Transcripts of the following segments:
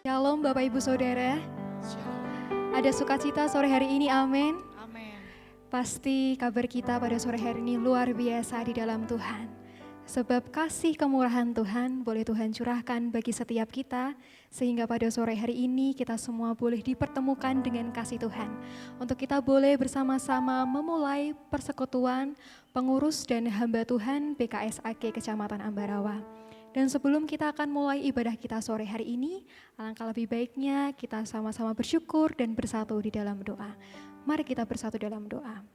Shalom Bapak Ibu Saudara. Ada sukacita sore hari ini, amin. Amin. Pasti kabar kita pada sore hari ini luar biasa di dalam Tuhan. Sebab kasih kemurahan Tuhan boleh Tuhan curahkan bagi setiap kita, sehingga pada sore hari ini kita semua boleh dipertemukan dengan kasih Tuhan. Untuk kita boleh bersama-sama memulai persekutuan pengurus dan hamba Tuhan PKSAG Kecamatan Ambarawa. Dan sebelum kita akan mulai ibadah kita sore hari ini, alangkah lebih baiknya kita sama-sama bersyukur dan bersatu di dalam doa. Mari kita bersatu dalam doa.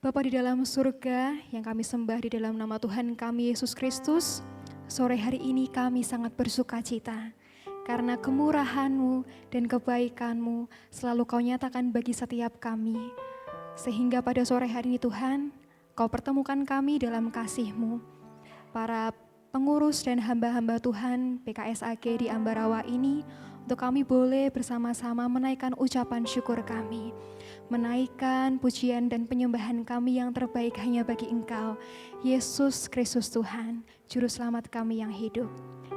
Bapa di dalam surga yang kami sembah di dalam nama Tuhan kami Yesus Kristus, sore hari ini kami sangat bersuka cita karena kemurahan-Mu dan kebaikan-Mu selalu Kau nyatakan bagi setiap kami. Sehingga pada sore hari ini Tuhan, Kau pertemukan kami dalam kasih-Mu. Para pengurus dan hamba-hamba Tuhan PKSAG di Ambarawa ini, untuk kami boleh bersama-sama menaikkan ucapan syukur kami, menaikkan pujian dan penyembahan kami yang terbaik hanya bagi Engkau, Yesus Kristus Tuhan, Juru Selamat kami yang hidup.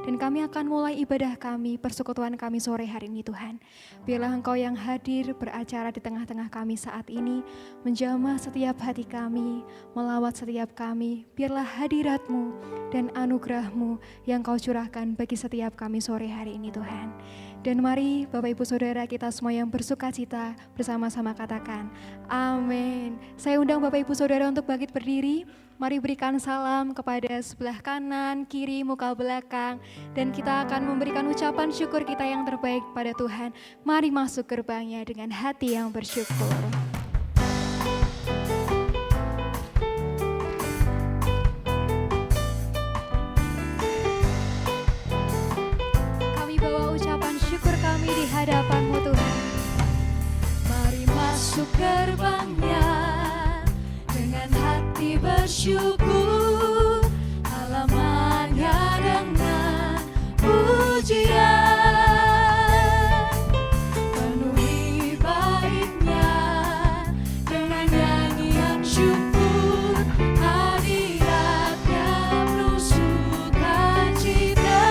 Dan kami akan mulai ibadah kami, persekutuan kami sore hari ini Tuhan. Biarlah Engkau yang hadir beracara di tengah-tengah kami saat ini, menjamah setiap hati kami, melawat setiap kami. Biarlah hadirat-Mu dan anugerah-Mu yang Kau curahkan bagi setiap kami sore hari ini Tuhan. Dan mari Bapak Ibu Saudara kita semua yang bersuka cita bersama-sama katakan amin. Saya undang Bapak Ibu Saudara untuk bangkit berdiri. Mari berikan salam kepada sebelah kanan, kiri, muka belakang. Dan kita akan memberikan ucapan syukur kita yang terbaik pada Tuhan. Mari masuk gerbangnya dengan hati yang bersyukur. Kami bawa ucapan syukur kami di hadapan-Mu Tuhan. Mari masuk gerbangnya dengan hati bersyukur, halamannya dengan pujian, penuhi baitnya dengan nyanyian syukur, hadiratnya penuh sukacita.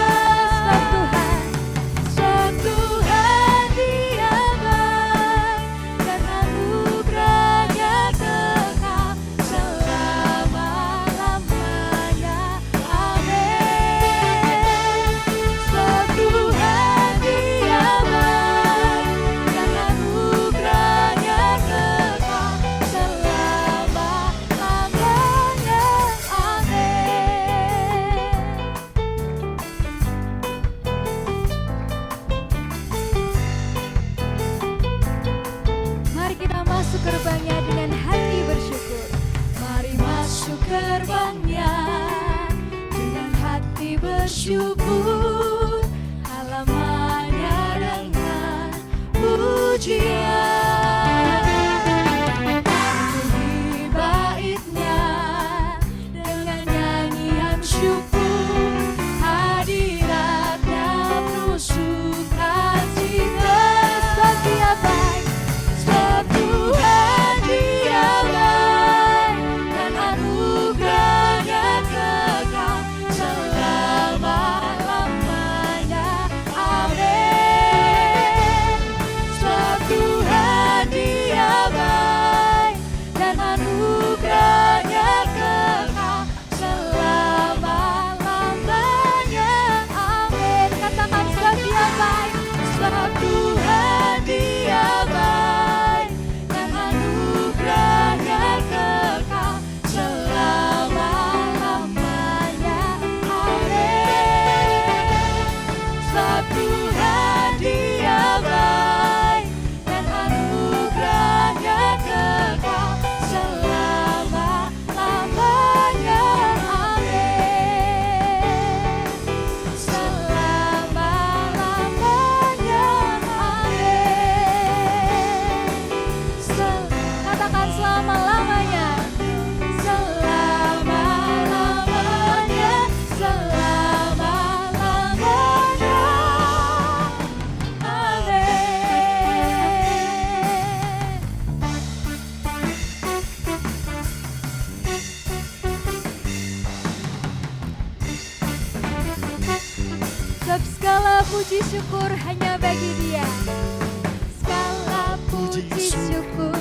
Sebab Tuhan Dia baik dan anugerahnya kekal selama-lamanya. Amin. Sebab Tuhan Dia baik dan anugerahnya kekal selama-lamanya. Mari kita masuk gerbangnya dengan hati bersyukur. Mari masuk gerbangnya dengan hati bersyukur, halamannya dengan pujian, penuhi baitnya dengan nyanyian syukur, hadiratnya penuh sukacita. Sebab Dia baik, sebab Tuhan Dia baik dan anugerahnya kekal selama-lamanya. Amin. Sebab Tuhan Sebab segala puji syukur hanya bagi Dia. Segala puji syukur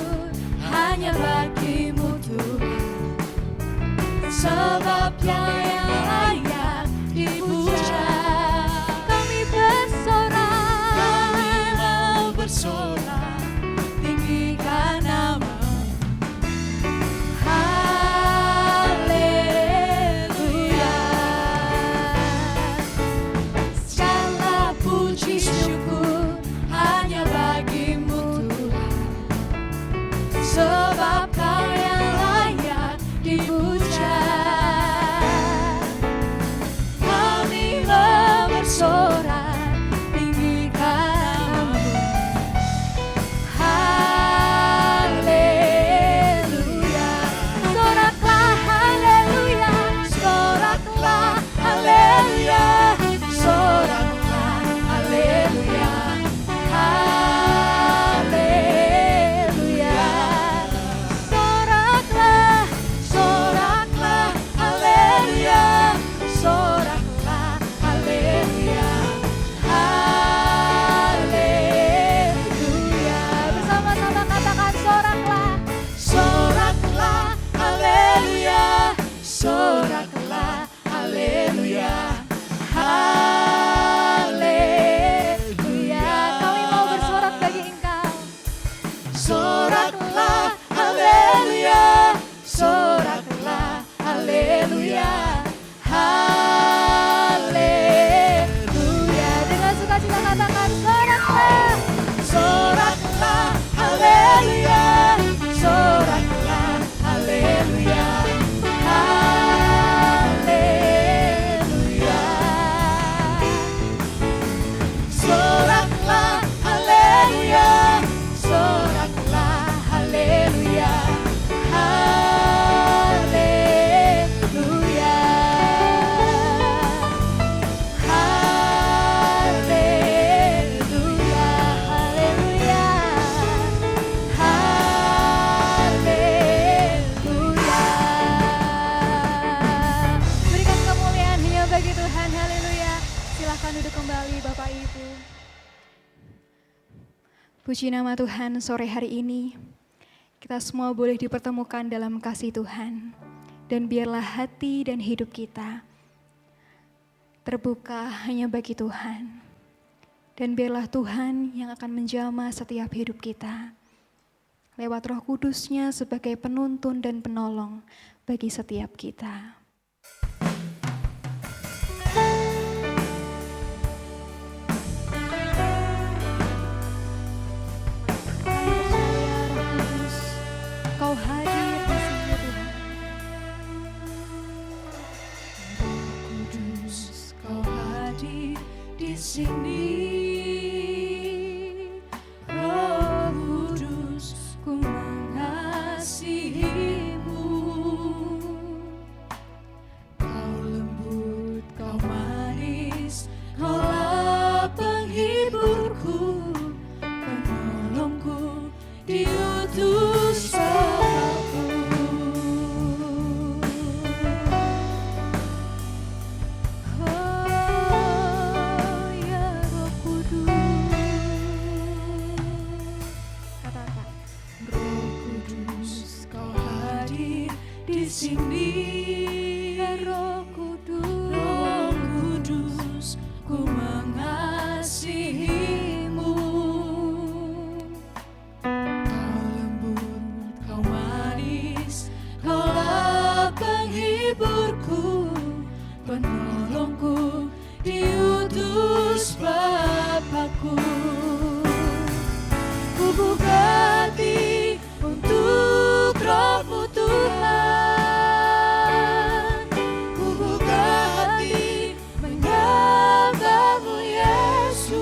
hanya bagimu Tuhan, sebab Dia yang layak dipuja. Kami bersorak, Kami mau bersorak, tinggikan nama. Haleluya. Segala puji syukur hanya bagimu Tuhan, sebab Kau yang layak dipuja. Kami mau bersorak, tinggikan nama-Mu. Haleluya. soraklah haleluya, Soraklah haleluya, soraklah haleluya, haleluya. soraklah, Soraklah haleluya, soraklah haleluya, haleluya. bersama-sama katakan soraklah. Soraklah haleluya, soraklah haleluya, haleluya. Kami mau bersorak bagi Engkau. Soraklah haleluya, soraklah haleluya, haleluya. Dengan sukacita katakan soraklah. Soraklah haleluya, soraklah haleluya, haleluya. Soraklah haleluya, soraklah haleluya, haleluya, haleluya, Haleluya. haleluya. Berikan kemuliaan hanya bagi Tuhan. Haleluya. Silahkan duduk kembali Bapak Ibu. Puji nama Tuhan, sore hari ini kita semua boleh dipertemukan dalam kasih Tuhan. Dan biarlah hati dan hidup kita terbuka hanya bagi Tuhan. Dan biarlah Tuhan yang akan menjamah setiap hidup kita lewat Roh Kudus-Nya sebagai penuntun dan penolong bagi setiap kita. Percaya Roh Kudus, Kau hadir di sini Tuhan. Kudus, Kau hadir di sini. Roh Kudus, ku mengasihi-Mu. Kau lembut, Kau manis, Kaulah penghiburku, penolongku, diutus Bapa-Ku. Oh ya Roh Kudus. Katakan. Roh Kudus, Kau hadir di sini. Ya Roh Kudus. Roh Kudus, ku mengasihi-Mu. Kau lembut, Kau manis, Kaulah penghiburku, penolongku, diutus Bapa-Ku. Ku buka hati untuk Roh-Mu Tuhan. Ku buka hati menyembah-Mu Yesus.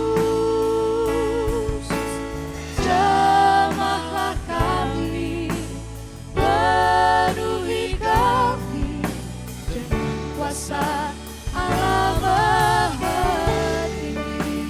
Jamahlah kami, penuhi kami dengan kuasa Allah Maha Tinggi.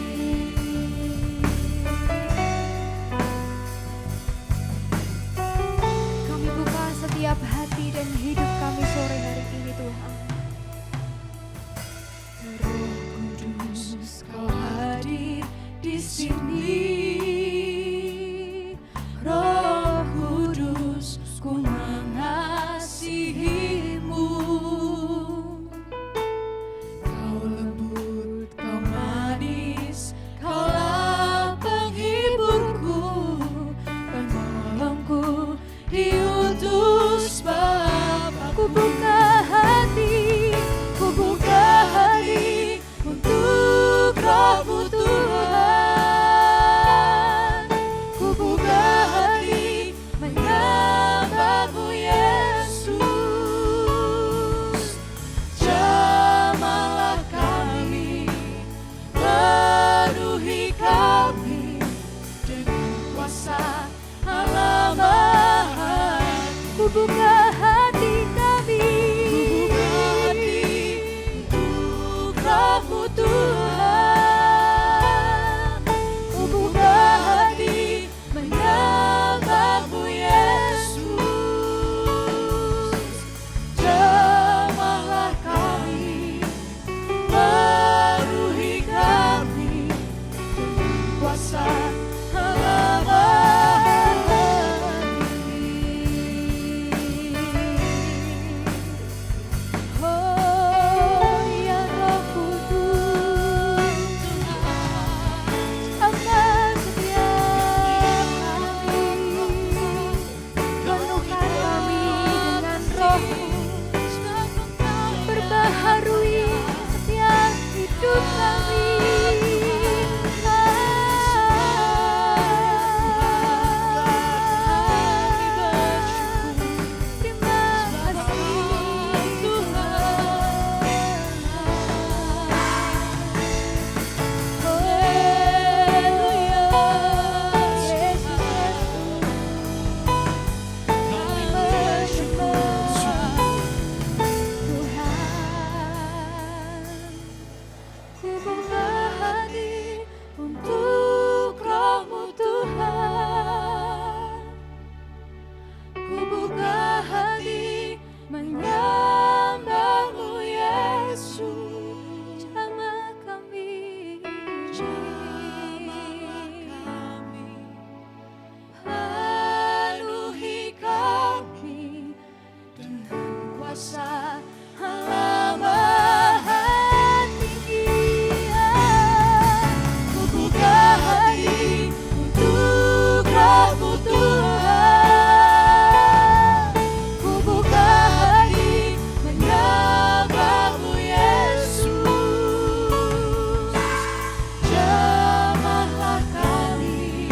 Tuhan, ku buka hati menyembahmu Yesus. Jamahlah kami, penuhi kami kuasa perbaharui setiap hidup kami. Terima kasih Tuhan. Haleluya, Yesus. Kami bersyukur Tuhan, ku buka hati untuk Roh-Mu Tuhan, ku buka hati menyembahmu Yesus. Jamah kami, penuhi kami dengan kuasa halaman tinggi. Ku buka hati untuk Roh-Mu Tuhan, ku buka hati menyembahmu Yesus. Jamahlah kami,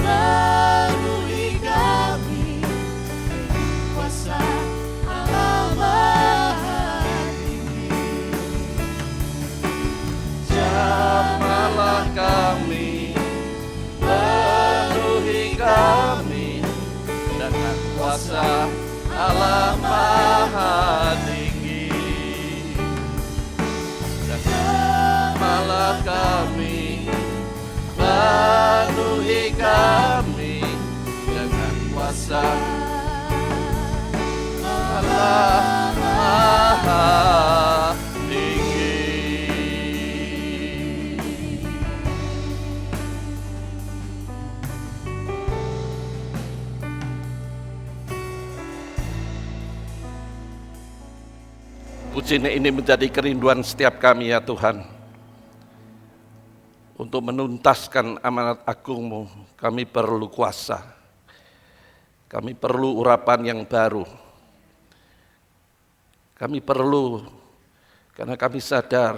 penuhi kami kuasa halaman tinggi. Jamahlah kami, penuhi kami dengan kuasa Allah Maha Tinggi. Jamahlah kami, penuhi kami dengan kuasa Allah Maha Tinggi. Pujian ini menjadi kerinduan setiap kami ya Tuhan. Untuk menuntaskan amanat agung-Mu, kami perlu kuasa. Kami perlu urapan yang baru. Kami perlu, karena kami sadar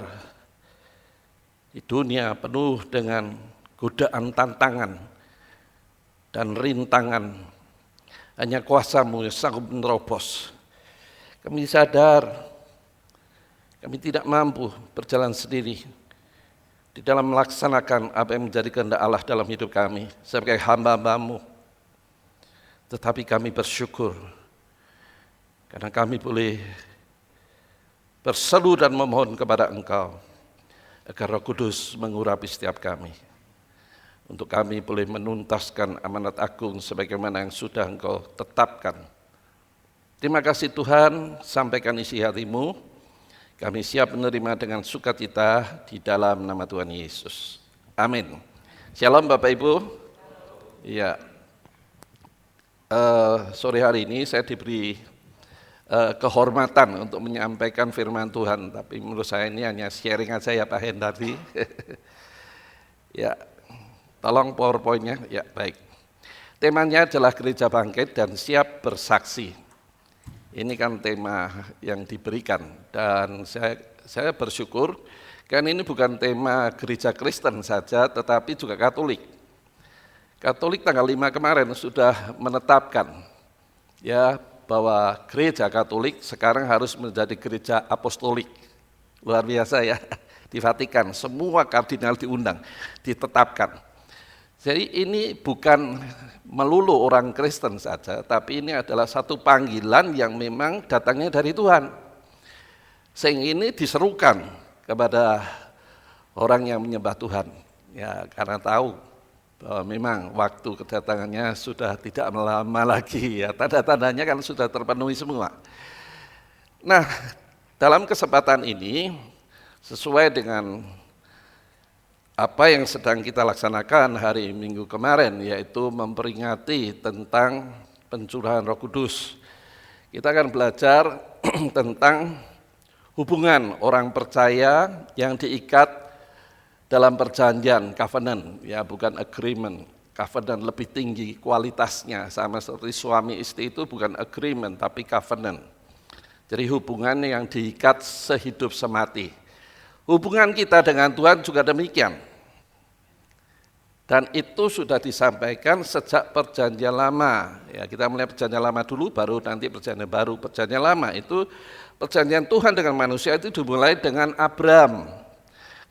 di dunia penuh dengan godaan tantangan dan rintangan. Hanya kuasa-Mu yang sanggup menerobos. Kami sadar kami tidak mampu berjalan sendiri di dalam melaksanakan apa yang menjadi kehendak Allah dalam hidup kami sebagai hamba-hamba-Mu. Tetapi kami bersyukur karena kami boleh berseru dan memohon kepada Engkau agar Roh Kudus mengurapi setiap kami. Untuk kami boleh menuntaskan amanat agung sebagaimana yang sudah Engkau tetapkan. Terima kasih Tuhan, sampaikan isi hati-Mu. Kami siap menerima dengan sukacita di dalam nama Tuhan Yesus. Amin. Shalom Bapak Ibu. Ya, sore hari ini saya diberi kehormatan untuk menyampaikan firman Tuhan. Tapi menurut saya ini hanya sharing aja ya Pak Hendardi. Ya, tolong PowerPoint-nya. Ya, baik. Temanya adalah Gereja Bangkit dan Siap Bersaksi. Ini kan tema yang diberikan dan saya bersyukur karena ini bukan tema gereja Kristen saja tetapi juga Katolik. Katolik tanggal 5 kemarin sudah menetapkan ya bahwa gereja Katolik sekarang harus menjadi gereja apostolik. Luar biasa ya, di Vatikan semua kardinal diundang, ditetapkan. Jadi ini bukan melulu orang Kristen saja, tapi ini adalah satu panggilan yang memang datangnya dari Tuhan. Sehingga ini diserukan kepada orang yang menyembah Tuhan. Ya, karena tahu bahwa memang waktu kedatangannya sudah tidak lama lagi, ya tanda-tandanya kan sudah terpenuhi semua. Nah, dalam kesempatan ini sesuai dengan apa yang sedang kita laksanakan hari Minggu kemarin, yaitu memperingati tentang pencurahan Roh Kudus. Kita akan belajar tentang hubungan orang percaya yang diikat dalam perjanjian covenant, ya bukan agreement. Covenant lebih tinggi kualitasnya, sama seperti suami istri itu bukan agreement tapi covenant. Jadi hubungan yang diikat sehidup semati. Hubungan kita dengan Tuhan juga demikian. Dan itu sudah disampaikan sejak perjanjian lama. Ya, kita mulai perjanjian lama dulu, baru nanti perjanjian baru. Perjanjian lama itu perjanjian Tuhan dengan manusia itu dimulai dengan Abram.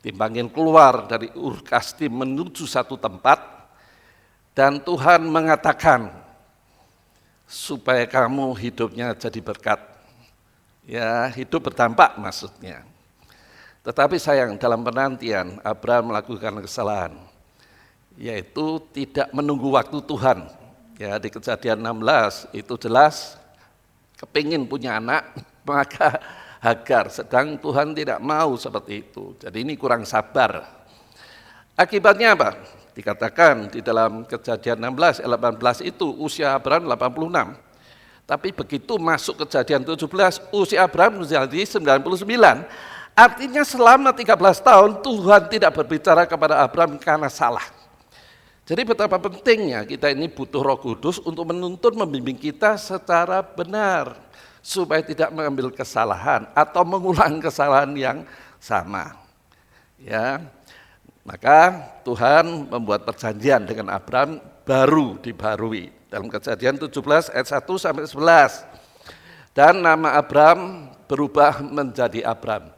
Dipanggil keluar dari Ur Kasdim menuju satu tempat, dan Tuhan mengatakan supaya kamu hidupnya jadi berkat. Ya, hidup berdampak maksudnya. Tetapi sayang, dalam penantian Abraham melakukan kesalahan, yaitu tidak menunggu waktu Tuhan. Ya, di Kejadian 16 itu jelas kepingin punya anak, maka Hagar, sedang Tuhan tidak mau seperti itu. Jadi ini kurang sabar. Akibatnya apa? Dikatakan di dalam Kejadian 16, 18 itu usia Abraham 86. Tapi begitu masuk Kejadian 17, usia Abraham menjadi 99. Artinya selama 13 tahun Tuhan tidak berbicara kepada Abraham karena salah. Jadi betapa pentingnya kita ini butuh Roh Kudus untuk menuntun membimbing kita secara benar, supaya tidak mengambil kesalahan atau mengulang kesalahan yang sama. Ya, maka Tuhan membuat perjanjian dengan Abraham baru dibarui dalam Kejadian 17 ayat 1 sampai 11. Dan nama Abraham berubah menjadi Abram.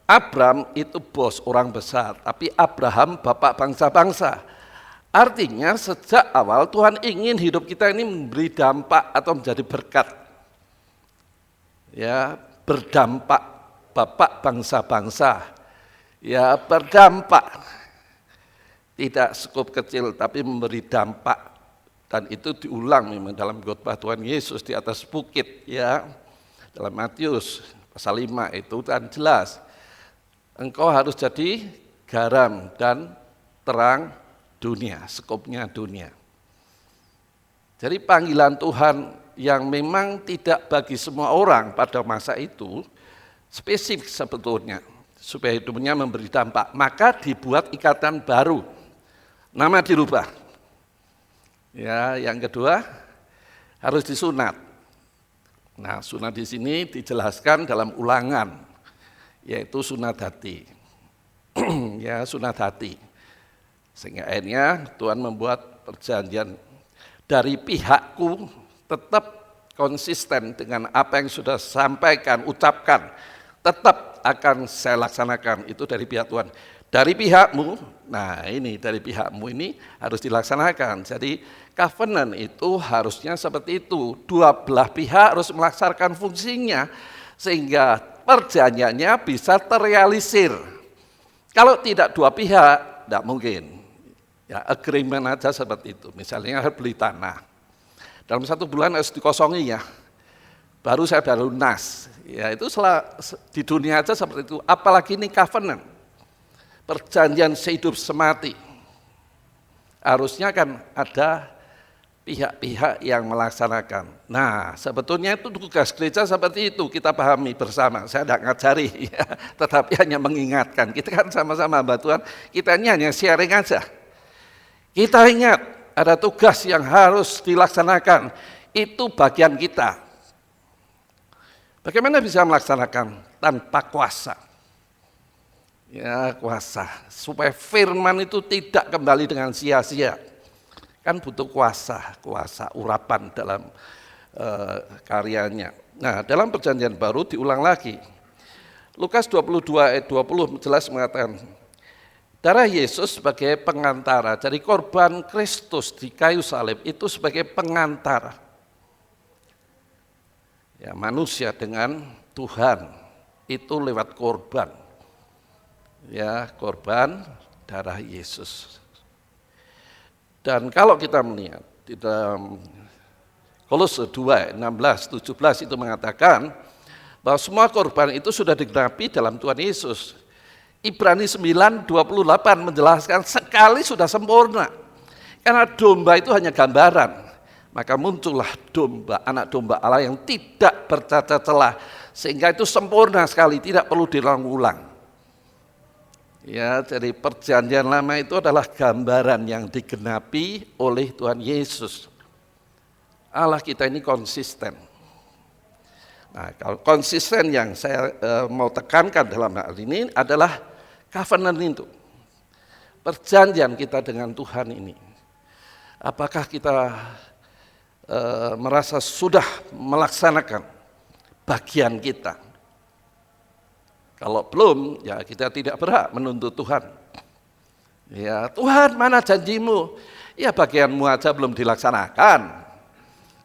Abram itu bos orang besar, tapi Abraham bapak bangsa-bangsa. Artinya sejak awal Tuhan ingin hidup kita ini memberi dampak atau menjadi berkat. Ya, berdampak, bapak bangsa-bangsa. Ya, berdampak. Tidak skup kecil tapi memberi dampak. Dan itu diulang memang dalam khotbah Tuhan Yesus di atas bukit, ya. Dalam Matius pasal 5 itu kan jelas. Engkau harus jadi garam dan terang dunia, skopnya dunia. Jadi panggilan Tuhan yang memang tidak bagi semua orang pada masa itu, spesifik sebetulnya, supaya hidupnya memberi dampak. Maka dibuat ikatan baru, nama dirubah. Ya, yang kedua harus disunat. Nah, sunat di sini dijelaskan dalam Ulangan, yaitu sunat hati. Ya, sunat hati. Sehingga akhirnya Tuhan membuat perjanjian dari pihakku tetap konsisten dengan apa yang sudah sampaikan, ucapkan, tetap akan saya laksanakan, itu dari pihak Tuhan. Dari pihakmu, nah ini dari pihakmu ini harus dilaksanakan. Jadi covenant itu harusnya seperti itu, dua belah pihak harus melaksanakan fungsinya, sehingga perjanjiannya bisa terrealisir. Kalau tidak dua pihak, tidak mungkin. Ya, agreement aja seperti itu. Misalnya beli tanah, dalam 1 bulan harus dikosongi ya. Baru saya baru lunas. Ya itu di dunia aja seperti itu. Apalagi ini covenant, perjanjian sehidup semati. Harusnya kan ada pihak-pihak yang melaksanakan. Nah, sebetulnya itu tugas gereja seperti itu, kita pahami bersama. Saya tidak ngajari, ya, tetapi hanya mengingatkan. Kita kan sama-sama hamba Tuhan, kita ini hanya sharing aja. Kita ingat ada tugas yang harus dilaksanakan, itu bagian kita. Bagaimana bisa melaksanakan tanpa kuasa? Ya, kuasa, supaya firman itu tidak kembali dengan sia-sia. Kan butuh kuasa urapan dalam karyanya. Nah, dalam perjanjian baru diulang lagi. Lukas 22 ayat 20 jelas mengatakan, darah Yesus sebagai pengantara, jadi korban Kristus di kayu salib itu sebagai pengantara. Ya, manusia dengan Tuhan itu lewat korban. Ya, korban darah Yesus. Dan kalau kita melihat di dalam Kolose 2, 16, 17 itu mengatakan bahwa semua korban itu sudah digenapi dalam Tuhan Yesus. Ibrani 9, 28 menjelaskan sekali sudah sempurna. Karena domba itu hanya gambaran. Maka muncullah domba, anak domba Allah yang tidak bercacat celah. Sehingga itu sempurna sekali, tidak perlu diulang-ulang. Ya, jadi perjanjian lama itu adalah gambaran yang digenapi oleh Tuhan Yesus. Allah kita ini konsisten. Nah, kalau konsisten yang saya mau tekankan dalam hal ini adalah covenant itu. Perjanjian kita dengan Tuhan ini. Apakah kita merasa sudah melaksanakan bagian kita? Kalau belum, ya kita tidak berhak menuntut Tuhan. Ya, Tuhan mana janjimu? Ya bagianmu aja belum dilaksanakan.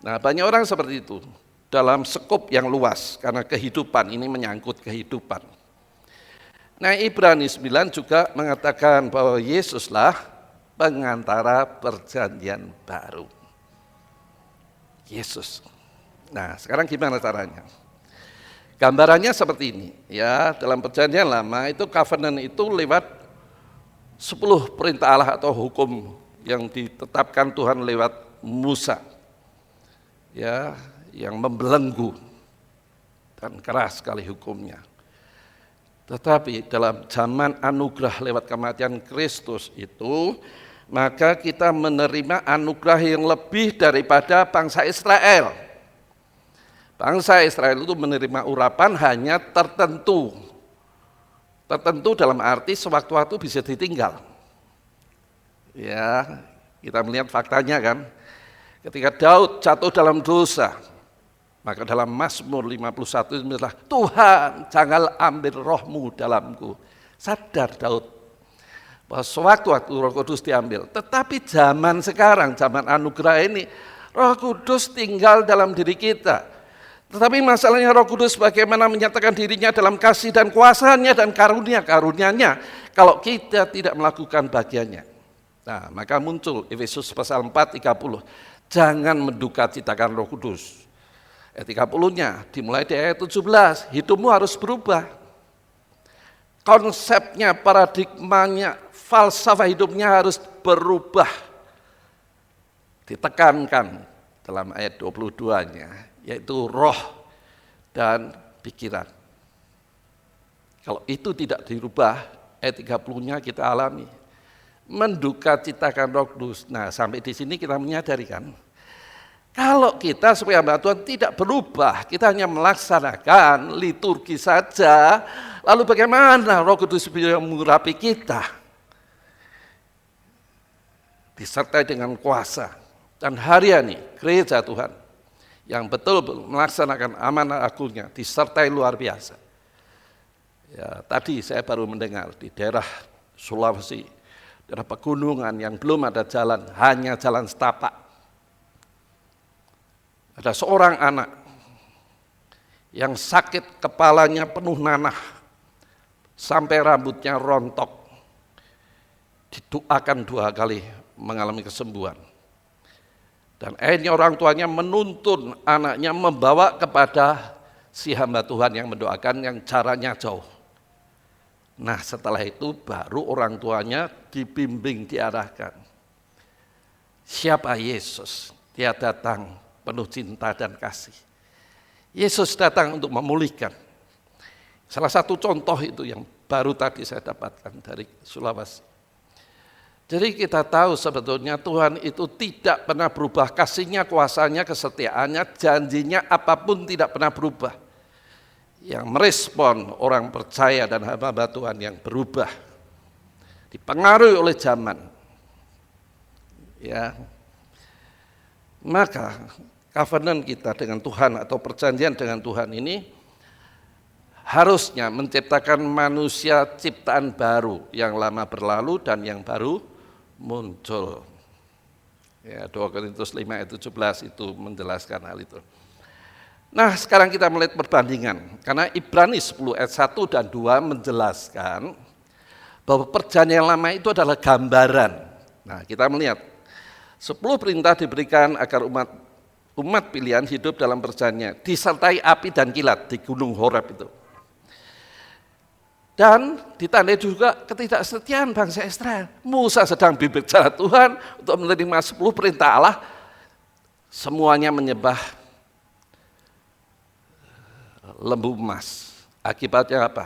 Nah, banyak orang seperti itu dalam skop yang luas karena kehidupan ini menyangkut kehidupan. Nah, Ibrani 9 juga mengatakan bahwa Yesuslah pengantara perjanjian baru. Yesus. Nah, sekarang gimana caranya? Gambarannya seperti ini, ya, dalam perjanjian lama itu covenant itu lewat 10 perintah Allah atau hukum yang ditetapkan Tuhan lewat Musa. Ya, yang membelenggu dan keras sekali hukumnya. Tetapi dalam zaman anugerah lewat kematian Kristus itu, maka kita menerima anugerah yang lebih daripada bangsa Israel. Bangsa Israel itu menerima urapan hanya tertentu. Tertentu dalam arti sewaktu-waktu bisa ditinggal. Ya, kita melihat faktanya kan. Ketika Daud jatuh dalam dosa, maka dalam Mazmur 51 itu adalah Tuhan jangan ambil rohmu dalamku. Sadar Daud bahwa sewaktu-waktu Roh Kudus diambil. Tetapi zaman sekarang, zaman anugerah ini, Roh Kudus tinggal dalam diri kita. Tetapi masalahnya Roh Kudus bagaimana menyatakan dirinya dalam kasih dan kuasanya dan karunia-karunia-Nya kalau kita tidak melakukan bagiannya. Nah, maka muncul Efesus pasal 4, 30. Jangan menduka citakan Roh Kudus. Ayat 30-nya dimulai di ayat 17, hidupmu harus berubah. Konsepnya, paradigmanya, falsafah hidupnya harus berubah. Ditekankan dalam ayat 22-nya. Yaitu roh dan pikiran. Kalau itu tidak dirubah, ayat 30-nya kita alami. Menduka citakan Roh Kudus. Nah, sampai di sini kita menyadari kan, kalau kita sebagai hamba Tuhan tidak berubah, kita hanya melaksanakan liturgi saja, lalu bagaimana Roh Kudus bisa mengurapi kita? Disertai dengan kuasa. Dan harian ini, gereja Tuhan, yang betul melaksanakan amanah agungnya disertai luar biasa. Ya, tadi saya baru mendengar di daerah Sulawesi, daerah pegunungan yang belum ada jalan, hanya jalan setapak. Ada seorang anak yang sakit kepalanya penuh nanah, sampai rambutnya rontok. Didoakan 2 kali mengalami kesembuhan. Dan akhirnya orang tuanya menuntun anaknya membawa kepada si hamba Tuhan yang mendoakan yang caranya jauh. Nah, setelah itu baru orang tuanya dibimbing, diarahkan. Siapa Yesus? Dia datang penuh cinta dan kasih. Yesus datang untuk memulihkan. Salah satu contoh itu yang baru tadi saya dapatkan dari Sulawesi. Jadi kita tahu sebetulnya Tuhan itu tidak pernah berubah, kasihnya, kuasanya, kesetiaannya, janjinya apapun tidak pernah berubah. Yang merespon orang percaya dan hamba Tuhan yang berubah, dipengaruhi oleh zaman. Ya, maka covenant kita dengan Tuhan atau perjanjian dengan Tuhan ini harusnya menciptakan manusia ciptaan baru, yang lama berlalu dan yang baru muncul. Ya, 2 Korintus 5 ayat 17 itu menjelaskan hal itu. Nah, sekarang kita melihat perbandingan. Karena Ibrani 10 ayat 1 dan 2 menjelaskan bahwa perjanjian lama itu adalah gambaran. Nah, kita melihat 10 perintah diberikan agar umat pilihan hidup dalam perjanjian, disertai api dan kilat di Gunung Horeb itu. Dan ditandai juga ketidaksetiaan bangsa Israel. Musa sedang berbicara Tuhan untuk menerima 10 perintah Allah, semuanya menyembah lembu emas. Akibatnya apa?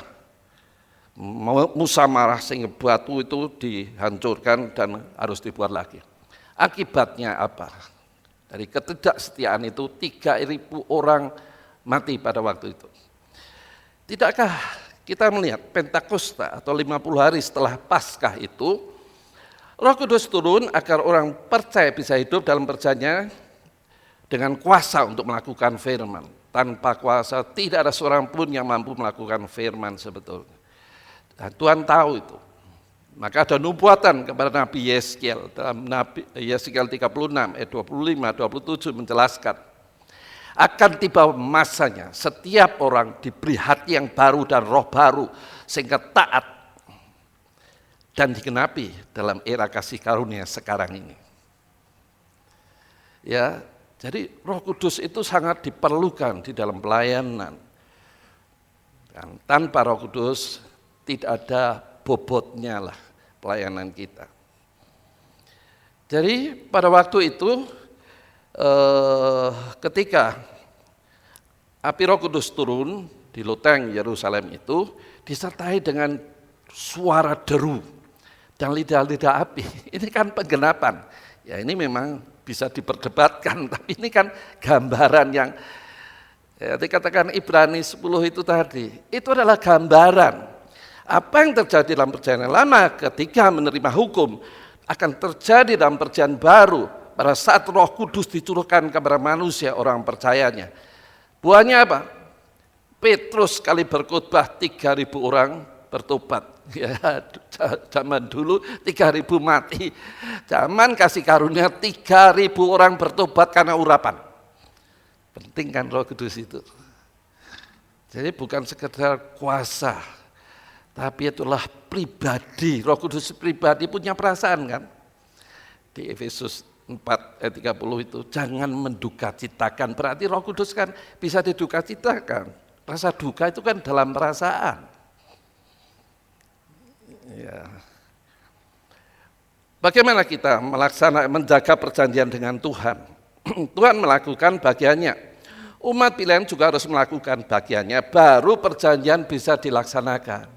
Musa marah sehingga batu itu dihancurkan dan harus dibuat lagi. Akibatnya apa? Dari ketidaksetiaan itu 3.000 orang mati pada waktu itu. Tidakkah kita melihat Pentakosta atau 50 hari setelah Paskah itu, Roh Kudus turun agar orang percaya bisa hidup dalam perjanjian dengan kuasa untuk melakukan firman. Tanpa kuasa tidak ada seorang pun yang mampu melakukan firman sebetulnya. Dan Tuhan tahu itu. Maka ada nubuatan kepada Nabi Yeskiel dalam Nabi Yeskiel 36 ayat 25-27 menjelaskan akan tiba masanya setiap orang diberi hati yang baru dan roh baru sehingga taat dan digenapi dalam era kasih karunia sekarang ini. Ya, jadi Roh Kudus itu sangat diperlukan di dalam pelayanan. Dan tanpa Roh Kudus tidak ada bobotnya lah pelayanan kita. Jadi pada waktu itu ketika api Roh Kudus turun di loteng Yerusalem itu disertai dengan suara deru dan lidah-lidah api. Ini kan penggenapan. Ya ini memang bisa diperdebatkan, tapi ini kan gambaran yang dikatakan Ibrani 10 itu tadi. Itu adalah gambaran apa yang terjadi dalam perjanjian lama ketika menerima hukum akan terjadi dalam perjanjian baru. Pada saat Roh Kudus dicurahkan kepada manusia orang percayanya. Buahnya apa? Petrus sekali berkhotbah 3.000 orang bertobat. Ya, zaman dulu 3.000 mati. Zaman kasih karunia 3.000 orang bertobat karena urapan. Penting kan Roh Kudus itu. Jadi bukan sekedar kuasa, tapi itulah pribadi. Roh Kudus pribadi punya perasaan kan? Di Efesus 4 ayat 30 itu jangan menduka citakan, berarti Roh Kudus kan bisa diduka citakan. Rasa duka itu kan dalam perasaan. Ya. Bagaimana kita menjaga perjanjian dengan Tuhan? Tuhan melakukan bagiannya. Umat pilihan juga harus melakukan bagiannya, baru perjanjian bisa dilaksanakan.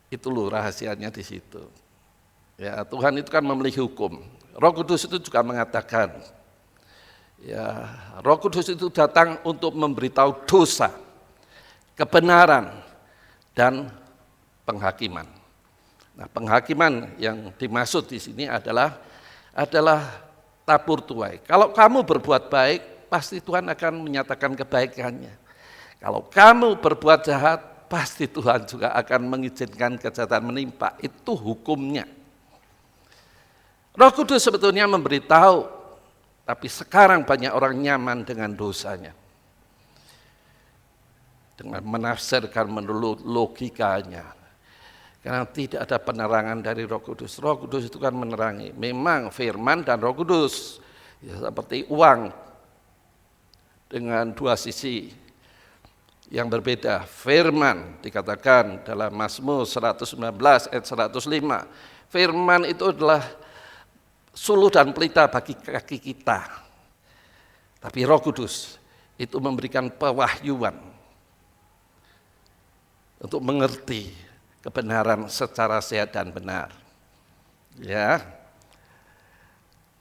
Itu loh rahasianya di situ. Ya, Tuhan itu kan memiliki hukum. Roh Kudus itu juga mengatakan, ya, Roh Kudus itu datang untuk memberitahu dosa, kebenaran, dan penghakiman. Nah, penghakiman yang dimaksud di sini adalah tabur tuai. Kalau kamu berbuat baik, pasti Tuhan akan menyatakan kebaikannya. Kalau kamu berbuat jahat, pasti Tuhan juga akan mengizinkan kejahatan menimpa. Itu hukumnya. Roh Kudus sebetulnya memberitahu, tapi sekarang banyak orang nyaman dengan dosanya. Dengan menafsirkan menurut logikanya. Karena tidak ada penerangan dari Roh Kudus. Roh Kudus itu kan menerangi. Memang firman dan Roh Kudus. Ya, seperti uang dengan dua sisi yang berbeda. Firman dikatakan dalam Mazmur 119 ayat 105. Firman itu adalah suluh dan pelita bagi kaki kita. Tapi Roh Kudus itu memberikan pewahyuan untuk mengerti kebenaran secara sehat dan benar. Ya.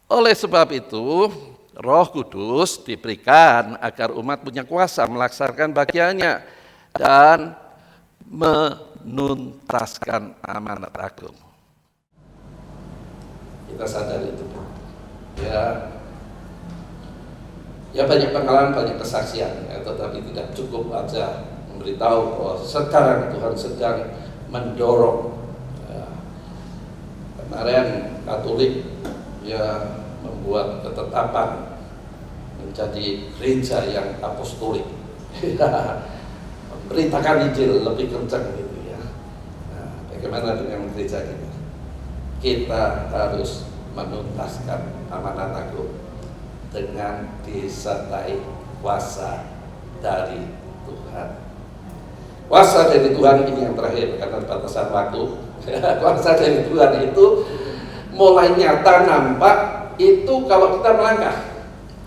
Oleh sebab itu, Roh Kudus diberikan agar umat punya kuasa melaksanakan bagiannya dan menuntaskan amanat agung. Kita sadar itu. Ya banyak pengalaman, banyak kesaksian, ya, tetapi tidak cukup aja memberitahu bahwa sekarang Tuhan sedang mendorong. Ya. Kemarin Katolik ya membuat ketetapan menjadi gereja yang apostolik. Memberitakan Injil lebih kencang gitu ya. Nah, Bagaimana dengan gereja kita? Kita harus menuntaskan amanat agung dengan disertai kuasa dari Tuhan. Kuasa dari Tuhan ini yang terakhir karena batasan waktu. Kuasa dari Tuhan itu mulai nyata nampak itu kalau kita melangkah.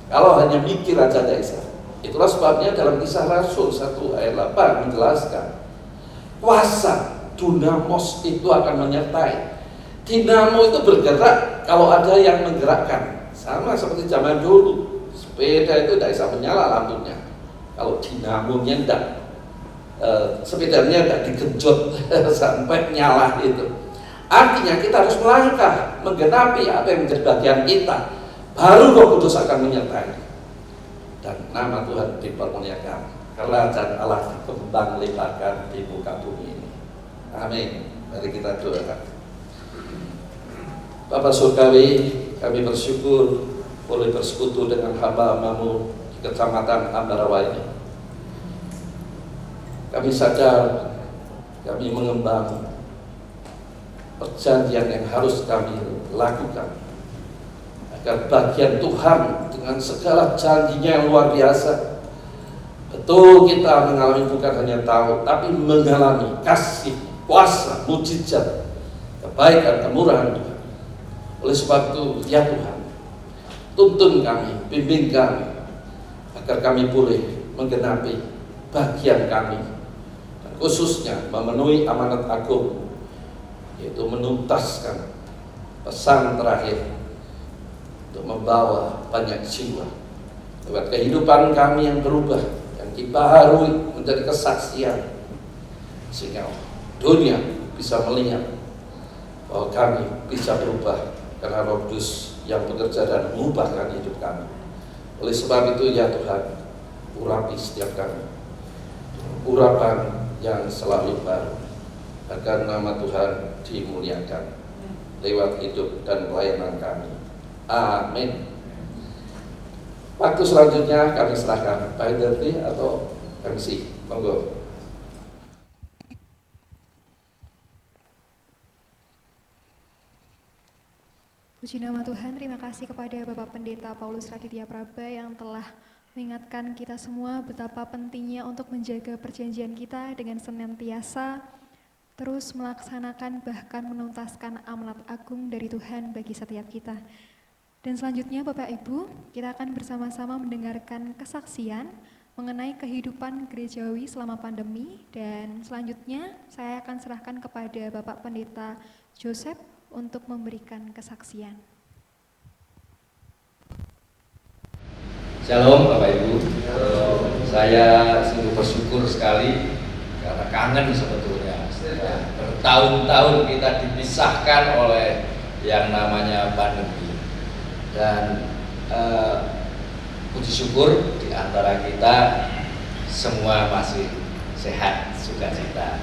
Kalau hanya mikir aja tidak bisa. Itulah sebabnya dalam Kisah Rasul 1 ayat 8 menjelaskan kuasa Dunamos itu akan menyertai. Dinamo itu bergerak kalau ada yang menggerakkan. Sama seperti zaman dulu, sepeda itu tidak bisa menyala lampunya kalau dinamonya tidak, sepedanya tidak digenjot sampai nyala itu. Artinya kita harus melangkah menggenapi apa yang menjadi bagian kita, baru Roh Kudus akan menyertai dan nama Tuhan dipermuliakan, kerajaan Allah dikembang lebarkan di muka bumi ini. Amin. Mari kita doakan. Bapa surgawi, kami bersyukur boleh bersekutu dengan hamba-Mu di Kecamatan Ambarawa ini. Kami sadar kami mengembang perjanjian yang harus kami lakukan agar bagian Tuhan dengan segala janjinya yang luar biasa. Betul kita mengalami bukan hanya tahu, tapi mengalami kasih, kuasa, mujizat, kebaikan, kemurahan Tuhan. Oleh sebab itu, ya Tuhan, tuntun kami, bimbing kami, agar kami boleh menggenapi bagian kami, dan khususnya memenuhi amanat agung, yaitu menuntaskan pesan terakhir untuk membawa banyak jiwa lewat kehidupan kami yang berubah, yang dibaharui menjadi kesaksian, sehingga dunia bisa melihat bahwa kami bisa berubah karena Roh Kudus yang bekerja dan mengubahkan hidup kami. Oleh sebab itu ya Tuhan, urapi setiap kami, urapan yang selalu baru, agar nama Tuhan dimuliakan lewat hidup dan pelayanan kami. Amin. Waktu selanjutnya kami serahkan Pak Henderti atau MC. Monggo. Puji nama Tuhan, terima kasih kepada Bapak Pendeta Paulus Raditya Praba yang telah mengingatkan kita semua betapa pentingnya untuk menjaga perjanjian kita dengan senantiasa terus melaksanakan bahkan menuntaskan amanat agung dari Tuhan bagi setiap kita. Dan selanjutnya Bapak Ibu, kita akan bersama-sama mendengarkan kesaksian mengenai kehidupan gerejawi selama pandemi, dan selanjutnya saya akan serahkan kepada Bapak Pendeta Joseph untuk memberikan kesaksian. Shalom Bapak Ibu. Saya sungguh bersyukur sekali karena kangen sebetulnya. Bertahun-tahun kita dipisahkan oleh yang namanya pandemi. Dan puji syukur di antara kita semua masih sehat, sukacita.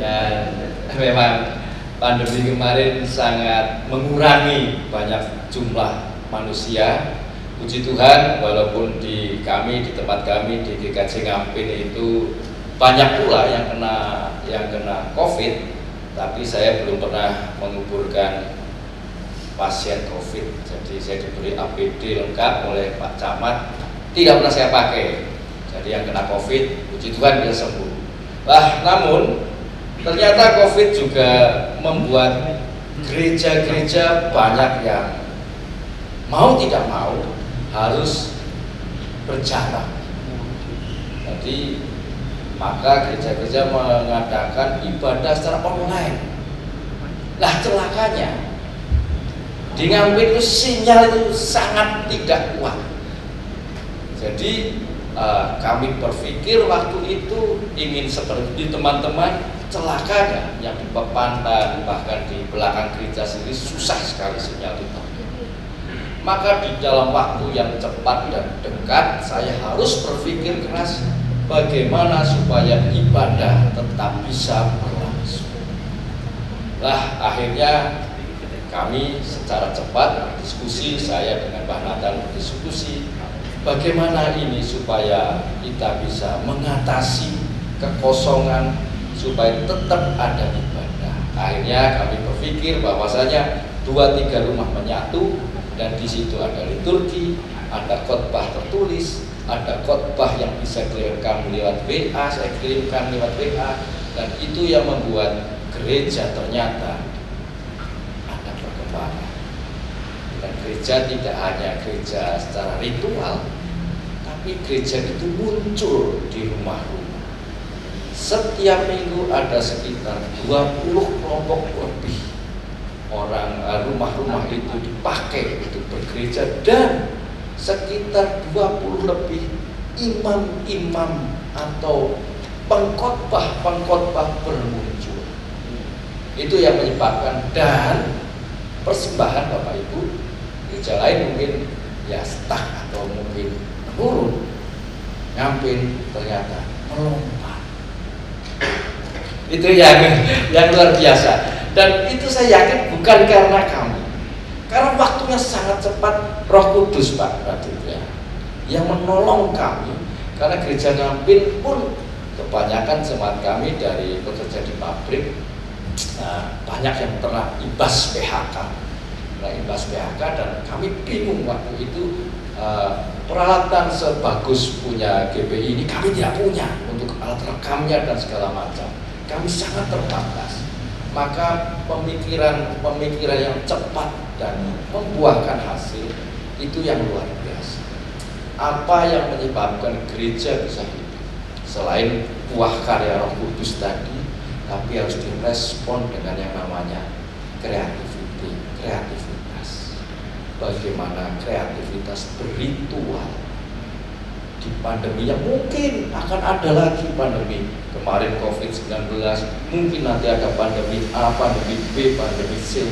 Dan memang pandemi kemarin sangat mengurangi banyak jumlah manusia. Puji Tuhan, walaupun di tempat kami di GKJ Ngampin itu banyak pula yang kena COVID, tapi saya belum pernah menguburkan pasien COVID. Jadi saya diberi APD lengkap oleh Pak Camat, tidak pernah saya pakai. Jadi yang kena COVID, puji Tuhan bisa sembuh. Namun ternyata COVID juga membuat gereja-gereja banyak yang mau tidak mau harus berjalan. Jadi maka gereja-gereja mengadakan ibadah secara online. Celakanya di Ngampin itu sinyal itu sangat tidak kuat. Jadi kami berpikir waktu itu ingin seperti teman-teman. Celakanya yang di Pepantan bahkan di belakang gereja sendiri susah sekali sinyal itu. Maka di dalam waktu yang cepat dan dekat saya harus berpikir keras bagaimana supaya ibadah tetap bisa berlangsung. Akhirnya kami secara cepat berdiskusi, saya dengan Pak Nathan berdiskusi bagaimana ini supaya kita bisa mengatasi kekosongan supaya tetap ada ibadah. Akhirnya kami berpikir bahwasanya 2-3 rumah menyatu, dan di situ ada liturgi, ada khotbah tertulis, ada khotbah yang bisa direkam lewat WA, saya kirimkan lewat WA, dan itu yang membuat gereja ternyata ada perkembangan. Dan gereja tidak hanya gereja secara ritual, tapi gereja itu muncul di rumah-rumah. Setiap minggu ada sekitar 20 kelompok lebih orang, rumah-rumah itu dipakai untuk bergereja, dan sekitar 20 lebih imam-imam atau pengkhotbah bermuncul. Itu yang menyebabkan, dan persembahan Bapak Ibu, gereja lain mungkin ya stuck atau mungkin menurun, ngampin ternyata melompat. Itu yang luar biasa, dan itu saya yakin bukan karena kami, karena waktunya sangat cepat. Roh Kudus Pak Raditya yang menolong kami, karena gereja Ngampin pun kebanyakan jemaat kami dari bekerja di pabrik, banyak yang pernah imbas PHK, dan kami bingung waktu itu, peralatan sebagus punya GPI ini kami tidak punya untuk alat rekamnya dan segala macam. Kami sangat terbatas, maka pemikiran yang cepat dan membuahkan hasil itu yang luar biasa. Apa yang menyebabkan gereja bisa hidup? Selain buah karya Roh Kudus tadi, tapi harus direspon dengan yang namanya kreativitas. Bagaimana kreativitas berritual di pandemi yang mungkin akan ada lagi pandemi. Kemarin COVID-19, mungkin nanti ada pandemi A, pandemi B, pandemi C.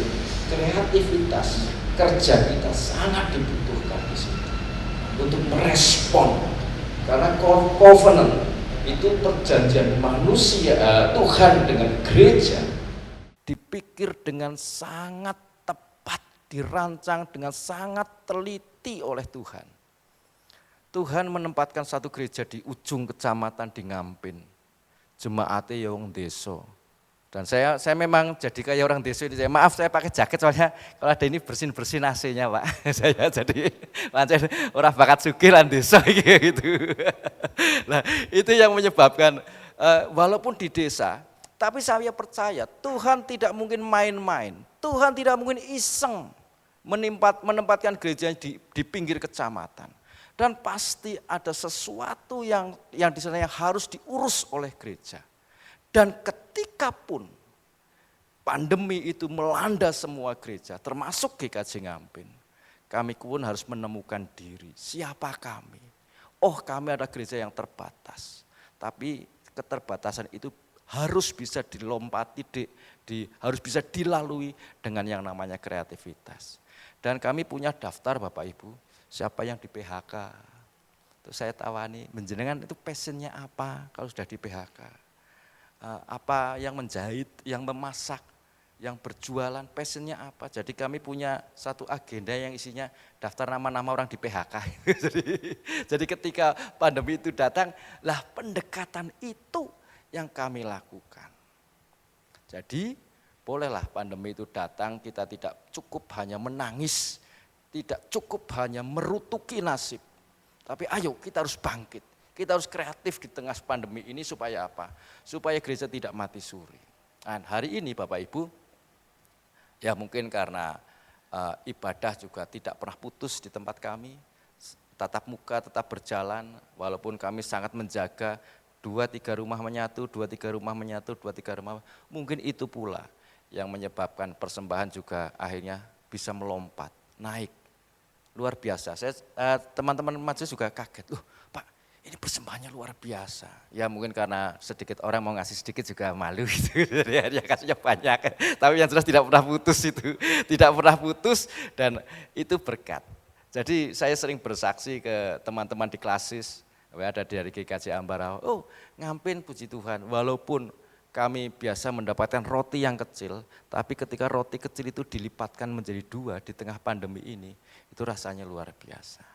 Kreativitas kerja kita sangat dibutuhkan di situ untuk merespon, karena covenant itu perjanjian manusia, Tuhan dengan gereja dipikir dengan sangat tepat, dirancang dengan sangat teliti oleh Tuhan. Tuhan menempatkan satu gereja di ujung kecamatan di Ngampin, jemaatnya ya wong desa. Dan saya memang jadi kayak orang desa ini. Maaf saya pakai jaket soalnya kalau ada ini bersin AC-nya Pak. Saya jadi pancen orang bakat sugih lan desa gitu. Nah, itu yang menyebabkan walaupun di desa, tapi saya percaya Tuhan tidak mungkin main-main. Tuhan tidak mungkin iseng menempatkan gereja di pinggir kecamatan. Dan pasti ada sesuatu yang di sana yang harus diurus oleh gereja. Dan ketika pun pandemi itu melanda semua gereja, termasuk GKJ Ngampin, kami pun harus menemukan diri. Siapa kami? Oh, kami ada gereja yang terbatas. Tapi keterbatasan itu harus bisa dilompati, harus bisa dilalui dengan yang namanya kreativitas. Dan kami punya daftar Bapak Ibu, siapa yang di PHK. Terus saya tawani, menjenengan itu passionnya apa kalau sudah di PHK. Apa yang menjahit, yang memasak, yang berjualan, passionnya apa. Jadi kami punya satu agenda yang isinya daftar nama-nama orang di PHK. Jadi ketika pandemi itu datang, lah pendekatan itu yang kami lakukan. Jadi bolehlah pandemi itu datang, kita tidak cukup hanya menangis, tidak cukup hanya merutuki nasib, tapi ayo kita harus bangkit, kita harus kreatif di tengah pandemi ini supaya apa? Supaya gereja tidak mati suri. Dan hari ini Bapak Ibu, ya mungkin karena ibadah juga tidak pernah putus di tempat kami, tatap muka tetap berjalan, walaupun kami sangat menjaga 2-3 rumah menyatu, 2-3 rumah menyatu, 2-3 rumah, mungkin itu pula yang menyebabkan persembahan juga akhirnya bisa melompat, naik. Luar biasa, teman-teman majelis juga kaget, loh Pak ini persembahannya luar biasa. Ya mungkin karena sedikit orang mau ngasih sedikit juga malu gitu, ya kasihnya banyak. Tapi yang jelas tidak pernah putus itu, tidak pernah putus dan itu berkat. Jadi saya sering bersaksi ke teman-teman di klasis, ada dari GKJ Ambarawa, oh Ngampin puji Tuhan, walaupun kami biasa mendapatkan roti yang kecil, tapi ketika roti kecil itu dilipatkan menjadi 2 di tengah pandemi ini, itu rasanya luar biasa.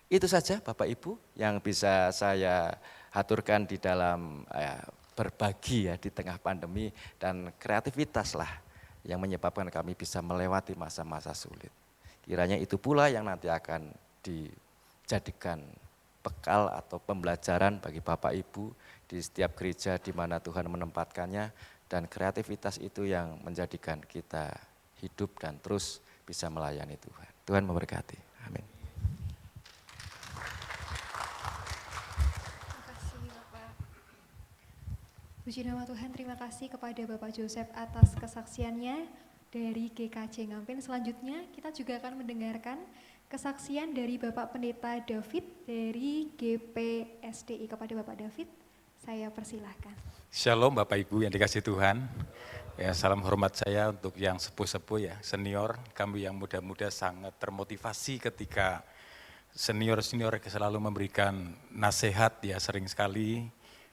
Itu saja Bapak Ibu yang bisa saya aturkan di dalam berbagi ya di tengah pandemi, dan kreativitas lah yang menyebabkan kami bisa melewati masa-masa sulit. Kiranya itu pula yang nanti akan dijadikan bekal atau pembelajaran bagi Bapak Ibu di setiap gereja di mana Tuhan menempatkannya, dan kreativitas itu yang menjadikan kita hidup dan terus bisa melayani Tuhan. Tuhan memberkati. Amin. Terima kasih Bapak. Puji nama Tuhan, terima kasih kepada Bapak Joseph atas kesaksiannya dari GKJ Ngampen. Selanjutnya kita juga akan mendengarkan kesaksian dari Bapak Pendeta David dari GPSDI. Kepada Bapak David, saya persilahkan. Shalom Bapak Ibu yang dikasih Tuhan. Ya, salam hormat saya untuk yang sepuh-sepuh ya, senior. Kami yang muda-muda sangat termotivasi ketika senior-senior selalu memberikan nasihat ya, sering sekali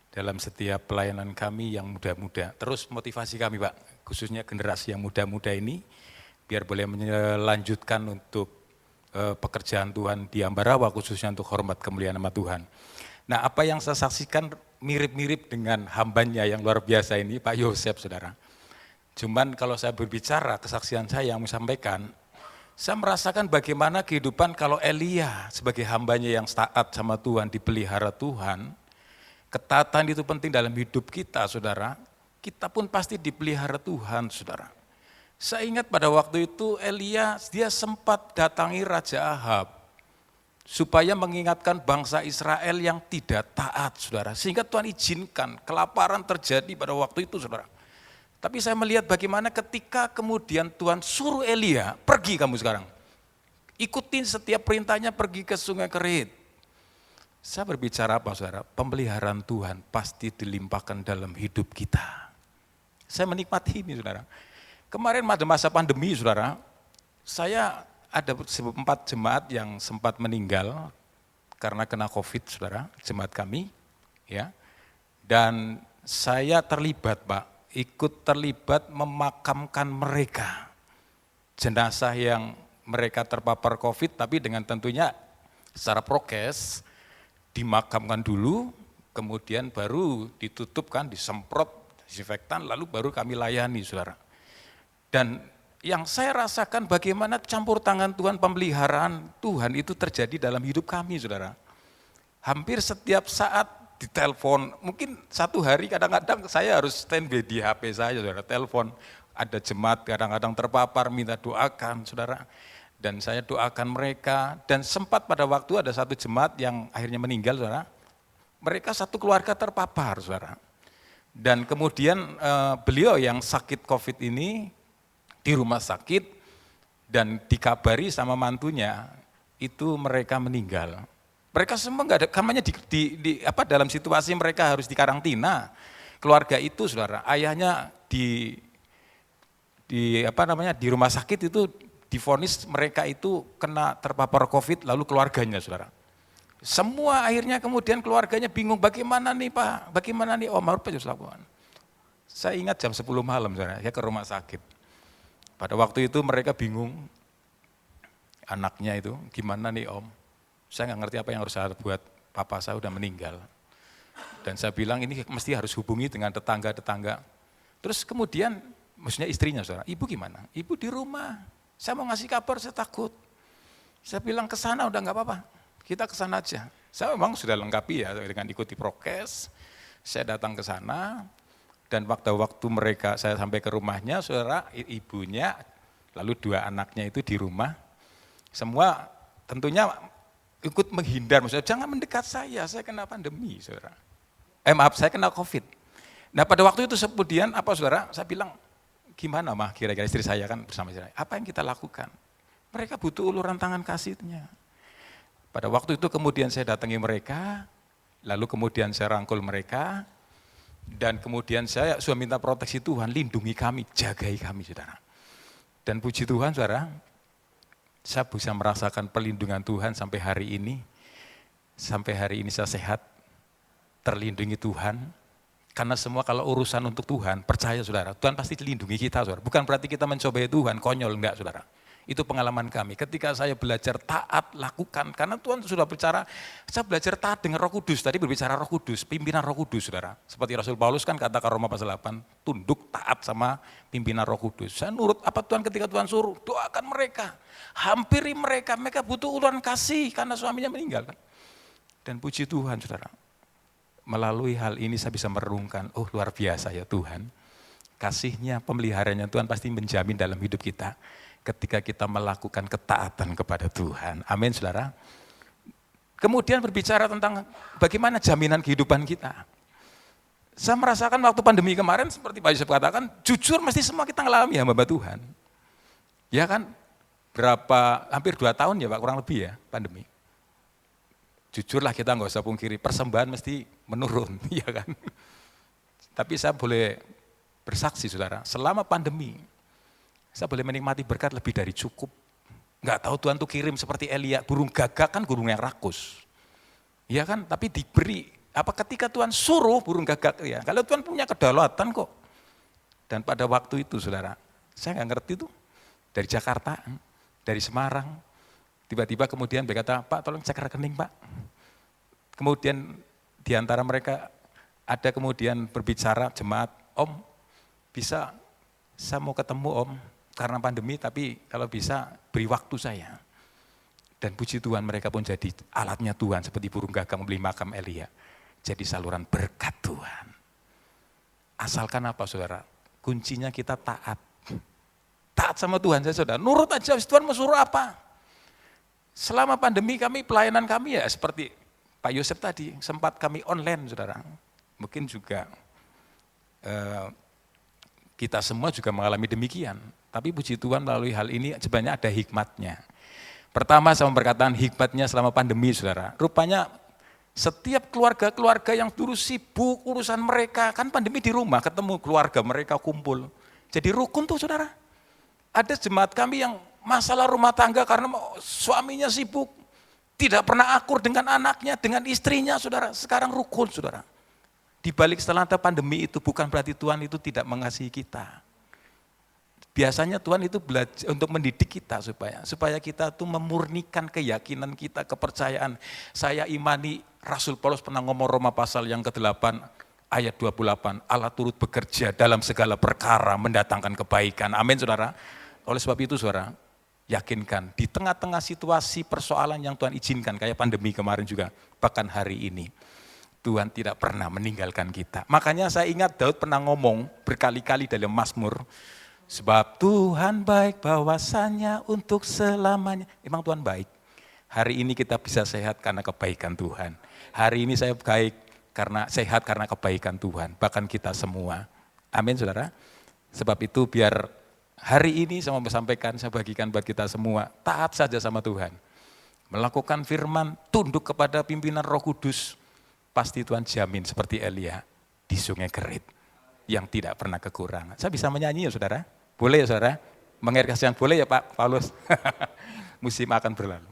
dalam setiap pelayanan kami yang muda-muda. Terus motivasi kami Pak, khususnya generasi yang muda-muda ini, biar boleh melanjutkan untuk pekerjaan Tuhan di Ambarawa, khususnya untuk hormat kemuliaan nama Tuhan. Nah, apa yang saya saksikan mirip-mirip dengan hambanya yang luar biasa ini, Pak Yosef, saudara. Cuman kalau saya berbicara, kesaksian saya yang sampaikan, saya merasakan bagaimana kehidupan kalau Elia sebagai hambanya yang taat sama Tuhan, dipelihara Tuhan. Ketaatan itu penting dalam hidup kita, saudara. Kita pun pasti dipelihara Tuhan, saudara. Saya ingat pada waktu itu Elia, dia sempat datangi Raja Ahab supaya mengingatkan bangsa Israel yang tidak taat, saudara. Sehingga Tuhan izinkan kelaparan terjadi pada waktu itu, saudara. Tapi saya melihat bagaimana ketika kemudian Tuhan suruh Elia, pergi kamu sekarang. Ikutin setiap perintahnya, pergi ke Sungai Kerit. Saya berbicara apa, saudara? Pemeliharaan Tuhan pasti dilimpahkan dalam hidup kita. Saya menikmati ini, saudara. Kemarin pada masa pandemi, saudara, saya ada 4 jemaat yang sempat meninggal karena kena COVID, saudara, jemaat kami, ya. Dan saya terlibat, Pak, ikut terlibat memakamkan mereka, jenazah yang mereka terpapar COVID, tapi dengan tentunya secara prokes, dimakamkan dulu, kemudian baru ditutupkan, disemprot, disinfektan, lalu baru kami layani, saudara. Dan yang saya rasakan bagaimana campur tangan Tuhan, pemeliharaan Tuhan itu terjadi dalam hidup kami, saudara. Hampir setiap saat ditelepon, mungkin satu hari kadang-kadang saya harus standby di HP saya, saudara, telepon. Ada jemaat kadang-kadang terpapar, minta doakan, saudara. Dan saya doakan mereka, dan sempat pada waktu ada satu jemaat yang akhirnya meninggal, saudara. Mereka satu keluarga terpapar, saudara. Dan kemudian beliau yang sakit COVID ini di rumah sakit dan dikabari sama mantunya itu mereka meninggal. Mereka semua nggak ada, kamanya dalam situasi mereka harus dikarantina. Keluarga itu, saudara, ayahnya di rumah sakit itu divonis mereka itu kena terpapar COVID, lalu keluarganya, saudara. Semua akhirnya kemudian keluarganya bingung, bagaimana nih Pak, bagaimana nih Om, harus lakukan. Saya ingat jam 10 malam, saudara, saya ke rumah sakit. Pada waktu itu mereka bingung, anaknya itu, gimana nih Om, saya nggak ngerti apa yang harus saya buat, papa saya udah meninggal. Dan saya bilang ini mesti harus hubungi dengan tetangga-tetangga. Terus kemudian, maksudnya istrinya, saudara, ibu gimana? Ibu di rumah, saya mau ngasih kabar, saya takut. Saya bilang ke sana udah nggak apa-apa, kita ke sana aja. Saya memang sudah lengkapi ya dengan ikuti prokes, saya datang ke sana. Dan waktu mereka, saya sampai ke rumahnya, saudara, ibunya, lalu 2 anaknya itu di rumah, semua tentunya ikut menghindar, maksudnya jangan mendekat saya kena pandemi, saudara. Saya kena COVID. Nah pada waktu itu kemudian apa, saudara, saya bilang, gimana mah kira-kira istri saya kan bersama saya, apa yang kita lakukan? Mereka butuh uluran tangan kasihnya. Pada waktu itu kemudian saya datangi mereka, lalu kemudian saya rangkul mereka, dan kemudian saya sudah minta proteksi Tuhan, lindungi kami, jagai kami, saudara. Dan puji Tuhan, saudara, saya bisa merasakan perlindungan Tuhan sampai hari ini. Sampai hari ini saya sehat, terlindungi Tuhan. Karena semua kalau urusan untuk Tuhan, percaya saudara, Tuhan pasti lindungi kita, saudara. Bukan berarti kita mencobai Tuhan, konyol, enggak, saudara. Itu pengalaman kami. Ketika saya belajar taat, lakukan. Karena Tuhan sudah bicara, saya belajar taat dengan Roh Kudus. Tadi berbicara Roh Kudus, pimpinan Roh Kudus, saudara. Seperti Rasul Paulus kan katakan Roma pasal 8, tunduk taat sama pimpinan Roh Kudus. Saya nurut apa Tuhan ketika Tuhan suruh, doakan mereka. Hampiri mereka butuh uluran kasih karena suaminya meninggal. Kan? Dan puji Tuhan, saudara. Melalui hal ini saya bisa merenungkan, oh luar biasa ya Tuhan. Kasihnya, pemeliharanya Tuhan pasti menjamin dalam hidup kita. Ketika kita melakukan ketaatan kepada Tuhan. Amin, saudara. Kemudian berbicara tentang bagaimana jaminan kehidupan kita. Saya merasakan waktu pandemi kemarin, seperti Pak Yusuf katakan, jujur mesti semua kita ngalami ya hamba Tuhan. Ya kan, hampir 2 tahun ya Pak, kurang lebih ya pandemi. Jujurlah kita nggak usah pungkiri, persembahan mesti menurun, ya kan. Tapi saya boleh bersaksi saudara, selama pandemi, saya boleh menikmati berkat lebih dari cukup. Enggak tahu Tuhan tuh kirim seperti Elia, burung gagak kan burung yang rakus. Ya kan, tapi diberi, ketika Tuhan suruh burung gagak ya, kalau Tuhan punya kedaulatan kok. Dan pada waktu itu saudara, saya nggak ngerti tuh, dari Jakarta, dari Semarang, tiba-tiba kemudian berkata, Pak tolong cek rekening Pak. Kemudian di antara mereka ada kemudian berbicara jemaat, Om bisa, saya mau ketemu Om, karena pandemi, tapi kalau bisa beri waktu saya. Dan puji Tuhan mereka pun jadi alatnya Tuhan, seperti burung gagak membeli makam Elia. Jadi saluran berkat Tuhan. Asalkan apa saudara? Kuncinya kita taat. Taat sama Tuhan saya saudara, nurut aja Tuhan mau suruh apa. Selama pandemi pelayanan kami ya seperti Pak Yosef tadi, sempat kami online saudara. Mungkin juga kita semua juga mengalami demikian. Tapi puji Tuhan melalui hal ini sebenarnya ada hikmatnya. Pertama saya berkatakan hikmatnya selama pandemi saudara. Rupanya setiap keluarga-keluarga yang dulu sibuk urusan mereka, kan pandemi di rumah ketemu keluarga mereka kumpul. Jadi rukun tuh saudara. Ada jemaat kami yang masalah rumah tangga karena suaminya sibuk. Tidak pernah akur dengan anaknya, dengan istrinya saudara. Sekarang rukun saudara. Di balik setelah pandemi itu bukan berarti Tuhan itu tidak mengasihi kita. Biasanya Tuhan itu belajar untuk mendidik kita supaya kita tuh memurnikan keyakinan kita, kepercayaan. Saya imani Rasul Paulus pernah ngomong Roma pasal yang ke-8 ayat 28, Allah turut bekerja dalam segala perkara mendatangkan kebaikan. Amin saudara. Oleh sebab itu saudara, yakinkan di tengah-tengah situasi persoalan yang Tuhan izinkan kayak pandemi kemarin juga, bahkan hari ini. Tuhan tidak pernah meninggalkan kita. Makanya saya ingat Daud pernah ngomong berkali-kali dalam Mazmur, sebab Tuhan baik bahwasanya untuk selamanya. Emang Tuhan baik. Hari ini kita bisa sehat karena kebaikan Tuhan. Hari ini saya baik karena sehat karena kebaikan Tuhan. Bahkan kita semua. Amin saudara. Sebab itu biar hari ini saya mau sampaikan, saya bagikan buat kita semua. Taat saja sama Tuhan. Melakukan firman, tunduk kepada pimpinan Roh Kudus. Pasti Tuhan jamin seperti Elia di Sungai Kerit. Yang tidak pernah kekurangan. Saya bisa menyanyi ya saudara? Boleh ya saudara? Mengair kasihan boleh ya Pak Paulus? Musim akan berlalu.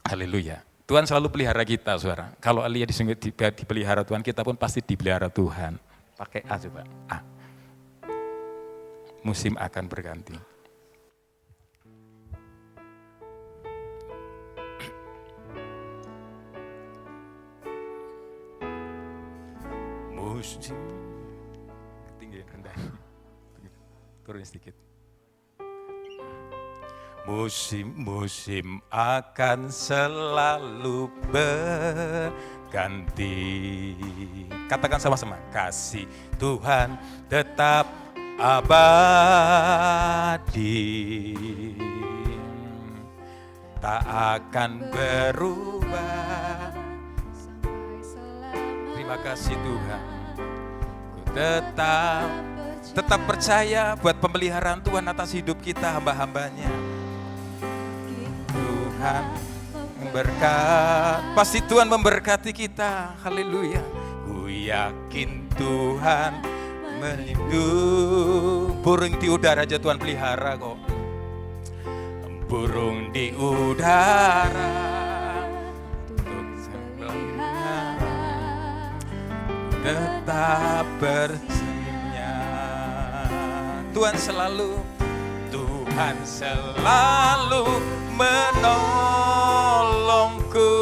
Haleluya. Tuhan selalu pelihara kita saudara. Kalau Elia dipelihara Tuhan, kita pun pasti dipelihara Tuhan. Pakai A coba. A. Musim akan berganti. Musim tinggi rendah, turun sedikit. Musim-musim akan selalu berganti. Katakan sama-sama, kasih Tuhan tetap abadi, tak akan berubah. Terima kasih Tuhan. Tetap percaya buat pemeliharaan Tuhan atas hidup kita, hamba-hambanya. Tuhan memberkati, pasti Tuhan memberkati kita. Haleluya. Ku yakin Tuhan melindungi. Burung di udara aja Tuhan pelihara kok. Burung di udara tetap bersenyum. Tuhan selalu, Tuhan Tuhan selalu menolongku,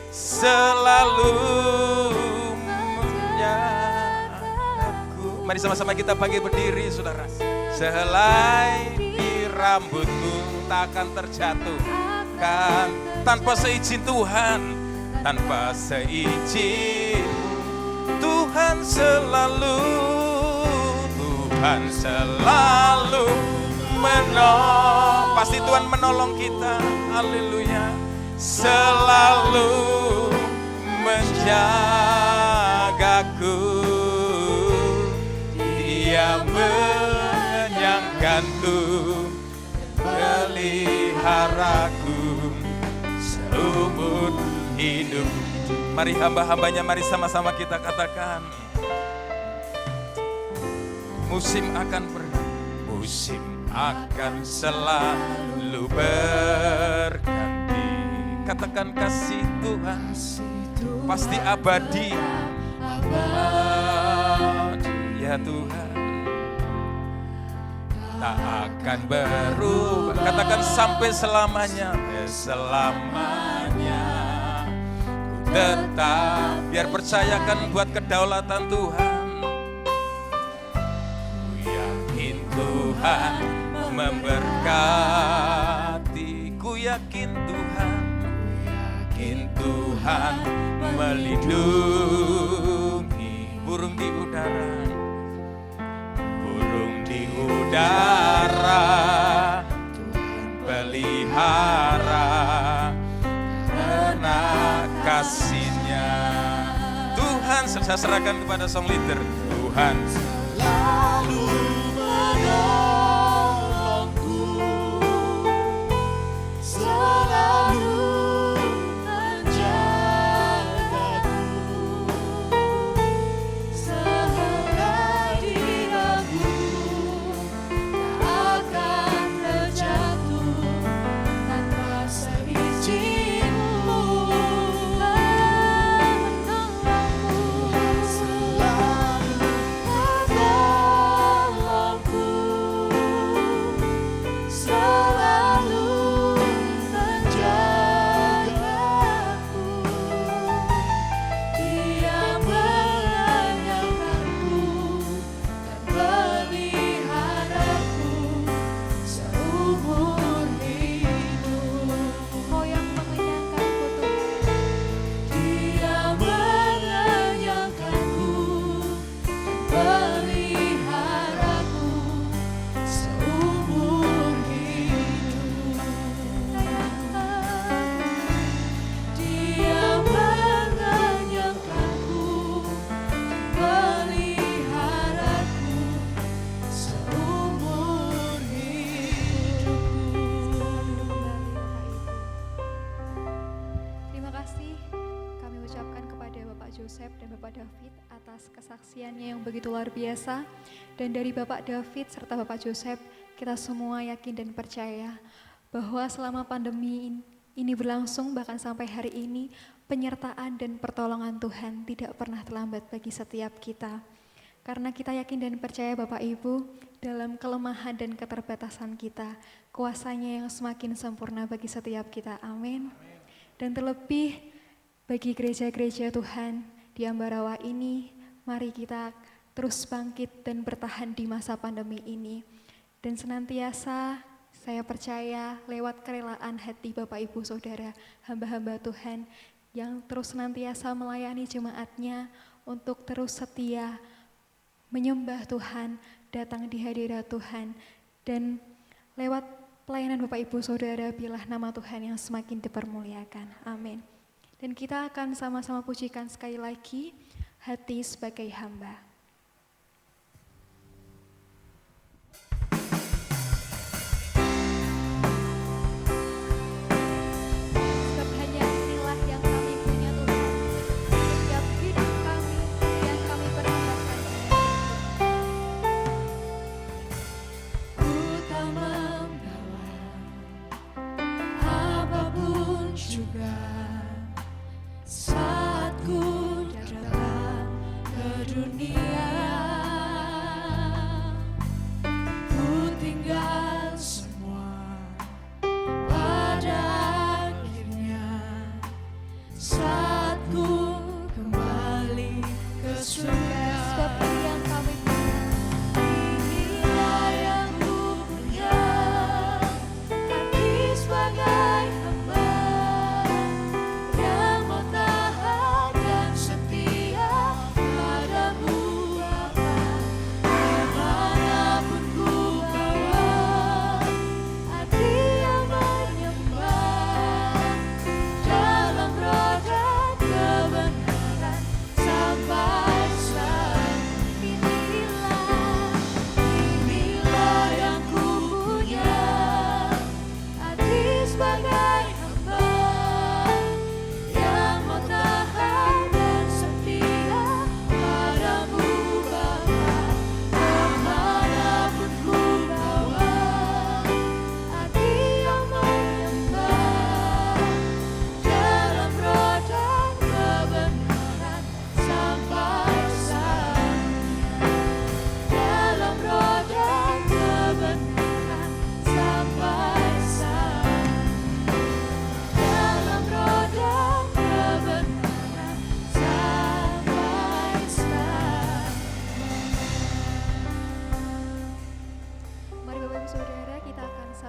selalu menjagaku. Mari sama-sama kita bangkit berdiri, saudara. Sehelai di rambutku tak akan terjatuh kan tanpa seizin Tuhan, tanpa seizin Tuhan selalu menolong. Pasti Tuhan menolong kita, haleluya. Selalu menjagaku, Dia menyangkanku, peliharaku seumur hidup. Mari hamba-hambanya, mari sama-sama kita katakan. Musim akan selalu berganti. Katakan kasih Tuhan pasti abadi. Ya Tuhan, tak akan berubah. Katakan sampai selamanya. Selamanya ku tetap. Biar percayakan buat kedaulatan Tuhan. Tuhan memberkati, ku yakin Tuhan melindungi. Burung di udara Tuhan pelihara karena kasih-Nya. Tuhan, saya serahkan kepada song leader. Tuhan selalu menolongku, selalu menjagaku, sehelai di rambutku tak akan terjatuh tanpa seizin-Mu. Joseph dan Bapak David atas kesaksiannya yang begitu luar biasa. Dan dari Bapak David serta Bapak Joseph, kita semua yakin dan percaya bahwa selama pandemi ini berlangsung, bahkan sampai hari ini, penyertaan dan pertolongan Tuhan tidak pernah terlambat bagi setiap kita. Karena kita yakin dan percaya Bapak Ibu, dalam kelemahan dan keterbatasan kita, kuasa-Nya yang semakin sempurna bagi setiap kita. Amin. Dan terlebih bagi gereja-gereja Tuhan di Ambarawa ini, mari kita terus bangkit dan bertahan di masa pandemi ini. Dan senantiasa saya percaya lewat kerelaan hati Bapak Ibu Saudara, hamba-hamba Tuhan yang terus senantiasa melayani jemaatnya untuk terus setia menyembah Tuhan, datang di hadirat Tuhan, dan lewat pelayanan Bapak Ibu Saudara biarlah nama Tuhan yang semakin dipermuliakan. Amin. Dan kita akan sama-sama pujikan sekali lagi hati sebagai hamba. Sebab hanya inilah yang kami punya Tuhan, setiap hidup kami yang kami persembahkan. Ku tak membawa apapun juga saat ku datang ke dunia.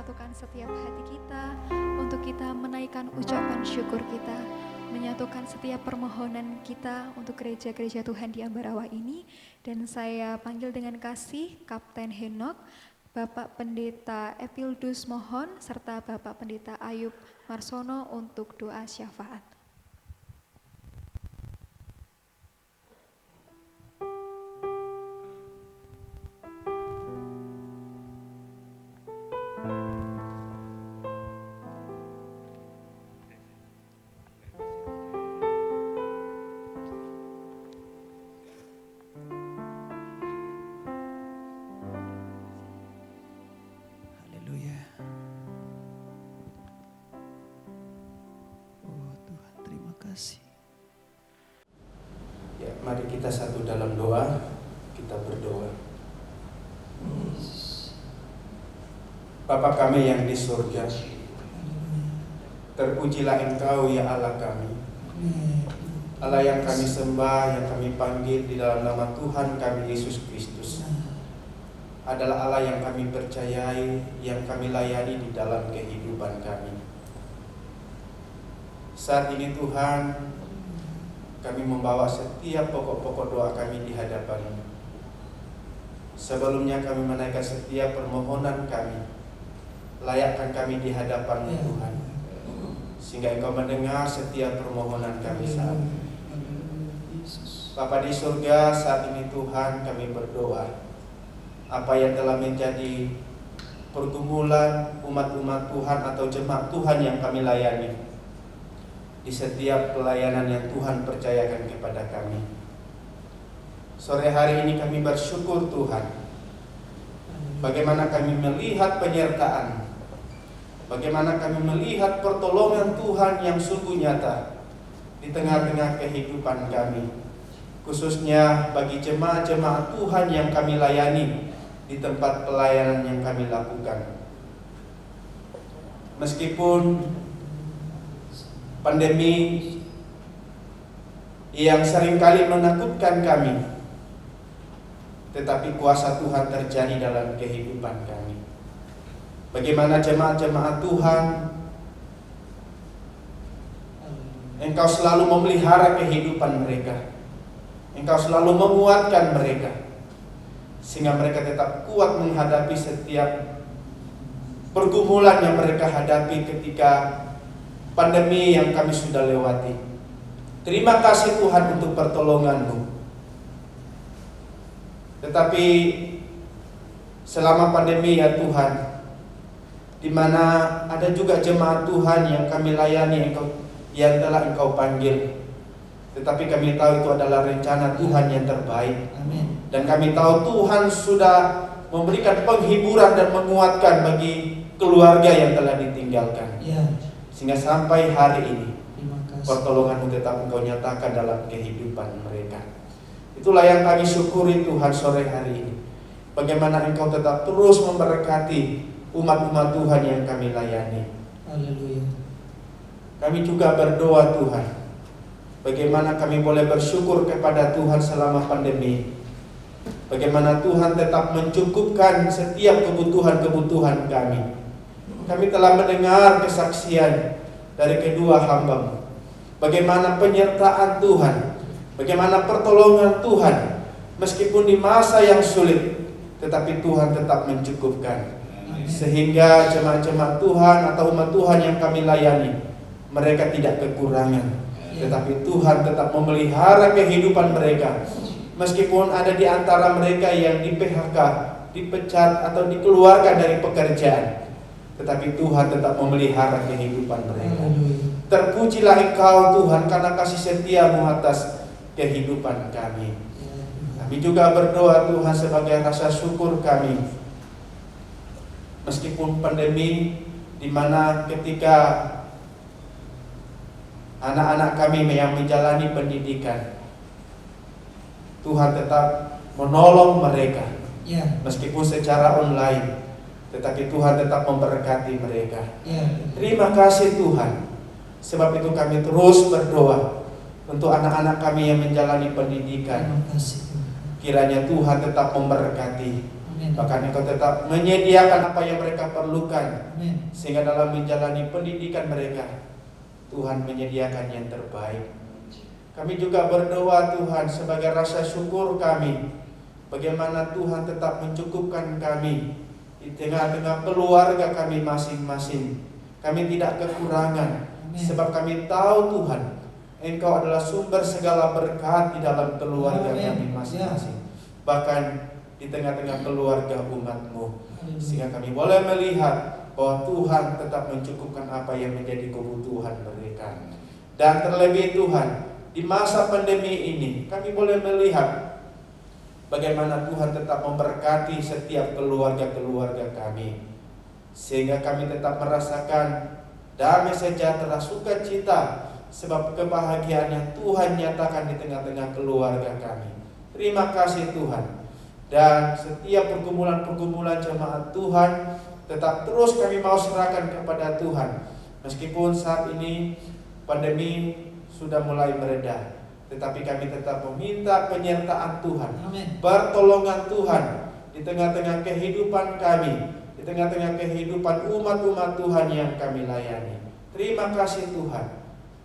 menyatukan setiap hati kita untuk kita menaikkan ucapan syukur kita, menyatukan setiap permohonan kita untuk gereja-gereja Tuhan di Ambarawa ini. Dan saya panggil dengan kasih Kapten Henok, Bapak Pendeta Epildus Mohon, serta Bapak Pendeta Ayub Marsono untuk doa syafaat. Ya, mari kita satu dalam doa, kita berdoa. Bapa kami yang di surga, terpujilah Engkau ya Allah kami, Allah yang kami sembah, yang kami panggil di dalam nama Tuhan kami Yesus Kristus, adalah Allah yang kami percayai, yang kami layani di dalam kehidupan kami. Saat ini Tuhan, kami membawa setiap pokok-pokok doa kami di hadapan-Mu. Sebelumnya kami menaikkan setiap permohonan kami, layakkan kami di hadapan-Mu Tuhan, sehingga Engkau mendengar setiap permohonan kami saat ini. Bapa di surga, saat ini Tuhan kami berdoa, apa yang telah menjadi pergumulan umat-umat Tuhan atau jemaat Tuhan yang kami layani, di setiap pelayanan yang Tuhan percayakan kepada kami. Sore hari ini kami bersyukur Tuhan, bagaimana kami melihat penyertaan, bagaimana kami melihat pertolongan Tuhan yang sungguh nyata di tengah-tengah kehidupan kami, khususnya bagi jemaat-jemaat Tuhan yang kami layani di tempat pelayanan yang kami lakukan. Meskipun pandemi yang seringkali menakutkan kami, tetapi kuasa Tuhan terjadi dalam kehidupan kami. Bagaimana jemaat-jemaat Tuhan, Engkau selalu memelihara kehidupan mereka, Engkau selalu menguatkan mereka, sehingga mereka tetap kuat menghadapi setiap pergumulan yang mereka hadapi ketika pandemi yang kami sudah lewati. Terima kasih Tuhan untuk pertolongan-Mu. Tetapi selama pandemi ya Tuhan, di mana ada juga jemaat Tuhan yang kami layani, yang telah Engkau panggil, tetapi kami tahu itu adalah rencana Tuhan yang terbaik. Amin. Dan kami tahu Tuhan sudah memberikan penghiburan dan menguatkan bagi keluarga yang telah ditinggalkan. Ya. Sehingga sampai hari ini pertolongan-Mu tetap Engkau nyatakan dalam kehidupan mereka. Itulah yang kami syukuri Tuhan sore hari ini. Bagaimana Engkau tetap terus memberkati umat-umat Tuhan yang kami layani. Haleluya. Kami juga berdoa Tuhan, bagaimana kami boleh bersyukur kepada Tuhan selama pandemi. Bagaimana Tuhan tetap mencukupkan setiap kebutuhan-kebutuhan kami. Kami telah mendengar kesaksian dari kedua hamba-Mu, bagaimana penyertaan Tuhan, bagaimana pertolongan Tuhan, meskipun di masa yang sulit, tetapi Tuhan tetap mencukupkan. Sehingga jemaat-jemaat Tuhan atau umat Tuhan yang kami layani, mereka tidak kekurangan, tetapi Tuhan tetap memelihara kehidupan mereka. Meskipun ada di antara mereka yang di PHK, dipecat atau dikeluarkan dari pekerjaan, tetapi Tuhan tetap memelihara kehidupan mereka. Terpujilah Engkau Tuhan karena kasih setia-Mu atas kehidupan kami. Kami juga berdoa Tuhan sebagai rasa syukur kami, meskipun pandemi, di mana ketika anak-anak kami yang menjalani pendidikan, Tuhan tetap menolong mereka, meskipun secara online, tetapi Tuhan tetap memberkati mereka. Terima kasih Tuhan. Sebab itu kami terus berdoa untuk anak-anak kami yang menjalani pendidikan. Kiranya Tuhan tetap memberkati. Amin. Bahkan Engkau tetap menyediakan apa yang mereka perlukan. Amin. Sehingga dalam menjalani pendidikan mereka, Tuhan menyediakan yang terbaik. Kami juga berdoa Tuhan sebagai rasa syukur kami, bagaimana Tuhan tetap mencukupkan kami di tengah-tengah keluarga kami masing-masing. Kami tidak kekurangan, Amin. sebab kami tahu Tuhan, Engkau adalah sumber segala berkat di dalam keluarga Amin. kami masing-masing. Bahkan di tengah-tengah keluarga umat-Mu. Sehingga kami boleh melihat bahwa Tuhan tetap mencukupkan apa yang menjadi kebutuhan mereka. Dan terlebih Tuhan, di masa pandemi ini kami boleh melihat bagaimana Tuhan tetap memberkati setiap keluarga-keluarga kami, sehingga kami tetap merasakan damai sejahtera, sukacita, sebab kebahagiaan yang Tuhan nyatakan di tengah-tengah keluarga kami. Terima kasih Tuhan. Dan setiap pergumulan-pergumulan jemaat Tuhan tetap terus kami mau serahkan kepada Tuhan. Meskipun saat ini pandemi sudah mulai mereda, tetapi kami tetap meminta penyertaan Tuhan, Amin. pertolongan Tuhan di tengah-tengah kehidupan kami, di tengah-tengah kehidupan umat-umat Tuhan yang kami layani. Terima kasih Tuhan.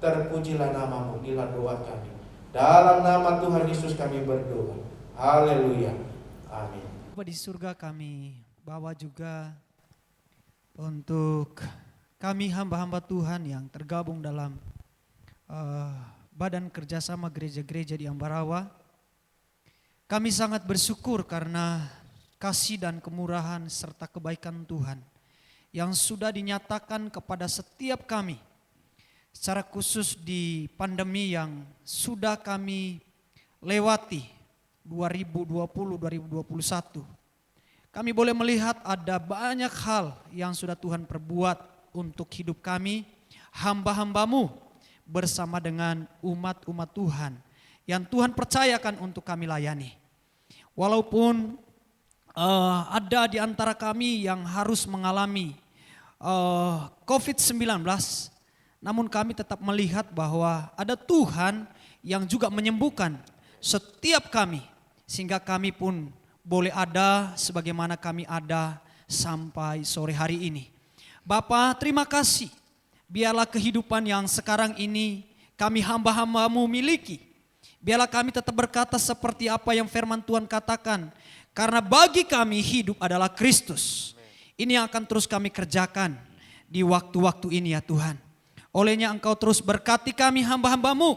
Terpujilah nama-Mu, inilah doa kami. Dalam nama Tuhan Yesus kami berdoa. Haleluya. Amin. Bapa di surga, kami bawa juga untuk kami hamba-hamba Tuhan yang tergabung dalam Badan Kerjasama Gereja-Gereja di Ambarawa. Kami sangat bersyukur karena kasih dan kemurahan serta kebaikan Tuhan yang sudah dinyatakan kepada setiap kami, secara khusus di pandemi yang sudah kami lewati 2020-2021. Kami boleh melihat ada banyak hal yang sudah Tuhan perbuat untuk hidup kami, hamba-hamba-Mu, bersama dengan umat-umat Tuhan yang Tuhan percayakan untuk kami layani. Walaupun ada di antara kami yang harus mengalami COVID-19, namun kami tetap melihat bahwa ada Tuhan yang juga menyembuhkan setiap kami, sehingga kami pun boleh ada sebagaimana kami ada sampai sore hari ini. Bapa, terima kasih. Biarlah kehidupan yang sekarang ini kami hamba-hamba-Mu miliki. Biarlah kami tetap berkata seperti apa yang firman Tuhan katakan. Karena bagi kami hidup adalah Kristus. Ini yang akan terus kami kerjakan di waktu-waktu ini ya Tuhan. Olehnya Engkau terus berkati kami hamba-hamba-Mu.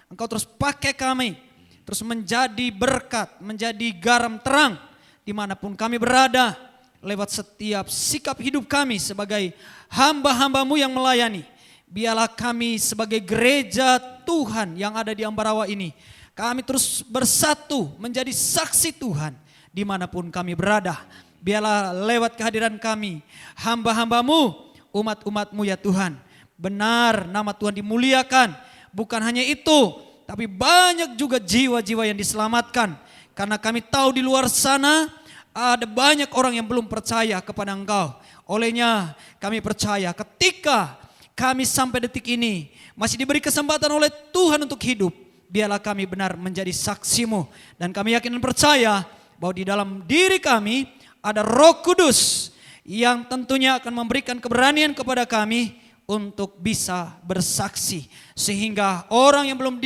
Engkau terus pakai kami. Terus menjadi berkat, menjadi garam terang dimanapun kami berada. Lewat setiap sikap hidup kami sebagai hamba-hamba-Mu yang melayani. Biarlah kami sebagai gereja Tuhan yang ada di Ambarawa ini, kami terus bersatu menjadi saksi Tuhan dimanapun kami berada. Biarlah lewat kehadiran kami, hamba-hamba-Mu, umat-umat-Mu ya Tuhan, benar nama Tuhan dimuliakan. Bukan hanya itu, tapi banyak juga jiwa-jiwa yang diselamatkan. Karena kami tahu di luar sana ada banyak orang yang belum percaya kepada Engkau. Olehnya kami percaya ketika kami sampai detik ini masih diberi kesempatan oleh Tuhan untuk hidup, biarlah kami benar menjadi saksi-Mu. Dan kami yakin dan percaya bahwa di dalam diri kami ada Roh Kudus yang tentunya akan memberikan keberanian kepada kami untuk bisa bersaksi. Sehingga orang yang belum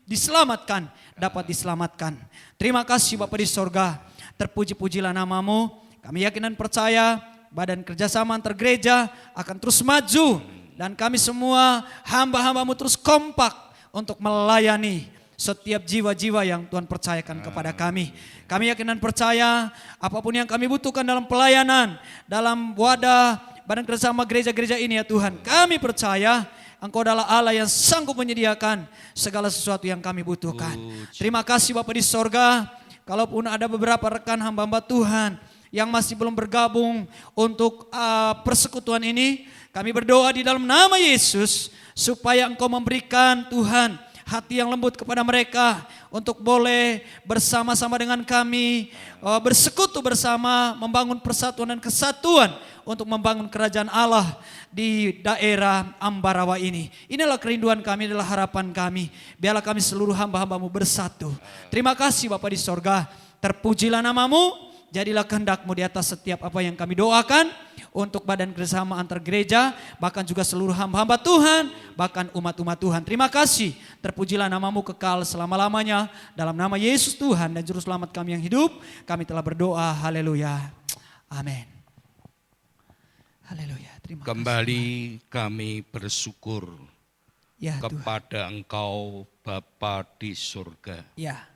diselamatkan dapat diselamatkan. Terima kasih Bapa di sorga. Terpuji-pujilah nama-Mu. Kami yakin dan percaya Badan Kerjasama Antar Gereja akan terus maju. Dan kami semua hamba-hamba-Mu terus kompak untuk melayani setiap jiwa-jiwa yang Tuhan percayakan kepada kami. Kami yakin dan percaya apapun yang kami butuhkan dalam pelayanan, dalam wadah Badan Kerjasama gereja-gereja ini ya Tuhan. Kami percaya Engkau adalah Allah yang sanggup menyediakan segala sesuatu yang kami butuhkan. Terima kasih Bapa di sorga. Kalaupun ada beberapa rekan hamba-hamba Tuhan yang masih belum bergabung untuk persekutuan ini, kami berdoa di dalam nama Yesus supaya Engkau memberikan Tuhan hati yang lembut kepada mereka untuk boleh bersama-sama dengan kami bersekutu bersama, membangun persatuan dan kesatuan untuk membangun kerajaan Allah di daerah Ambarawa ini. Inilah kerinduan kami, adalah harapan kami. Biarlah kami seluruh hamba-hamba-Mu bersatu. Terima kasih Bapa di sorga. terpujilah namamu, jadilah kehendak-mu di atas setiap apa yang kami doakan untuk badan kerjasama antar gereja, bahkan juga seluruh hamba-hamba Tuhan, bahkan umat-umat Tuhan. Terima kasih, terpujilah namamu kekal selama-lamanya. Dalam nama Yesus Tuhan dan Juru Selamat kami yang hidup, kami telah berdoa, haleluya, amin. Haleluya, terima kasih. Kembali kami bersyukur Ya, Tuhan. kepada Engkau Bapa di surga, Ya,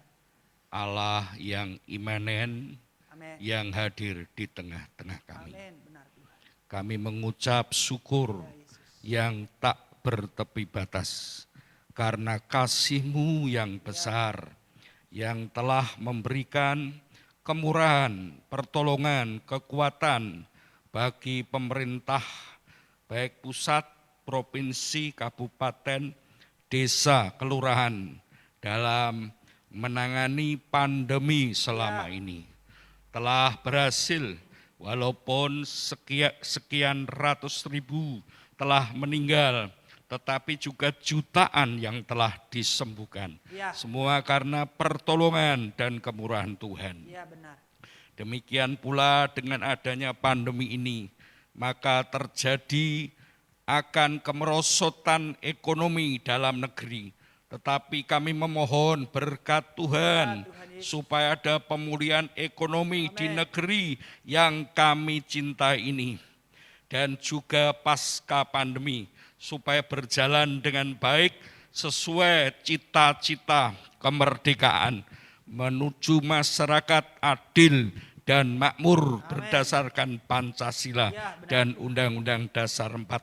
Allah yang imanen, amin. yang hadir di tengah-tengah kami. Amin, benar Tuhan. Kami mengucap syukur yang tak bertepi batas karena kasih-Mu yang besar yang telah memberikan kemurahan, pertolongan, kekuatan bagi pemerintah baik pusat, provinsi, kabupaten, desa, kelurahan dalam menangani pandemi selama ini. Telah berhasil walaupun sekian ratus ribu telah meninggal, tetapi juga jutaan yang telah disembuhkan. Ya. Semua karena pertolongan dan kemurahan Tuhan. Ya, benar. Demikian pula dengan adanya pandemi ini, maka terjadi akan kemerosotan ekonomi dalam negeri. Tetapi kami memohon berkat Tuhan supaya ada pemulihan ekonomi di negeri yang kami cintai ini. Dan juga pasca pandemi supaya berjalan dengan baik sesuai cita-cita kemerdekaan menuju masyarakat adil dan makmur berdasarkan Pancasila dan Undang-Undang Dasar 45.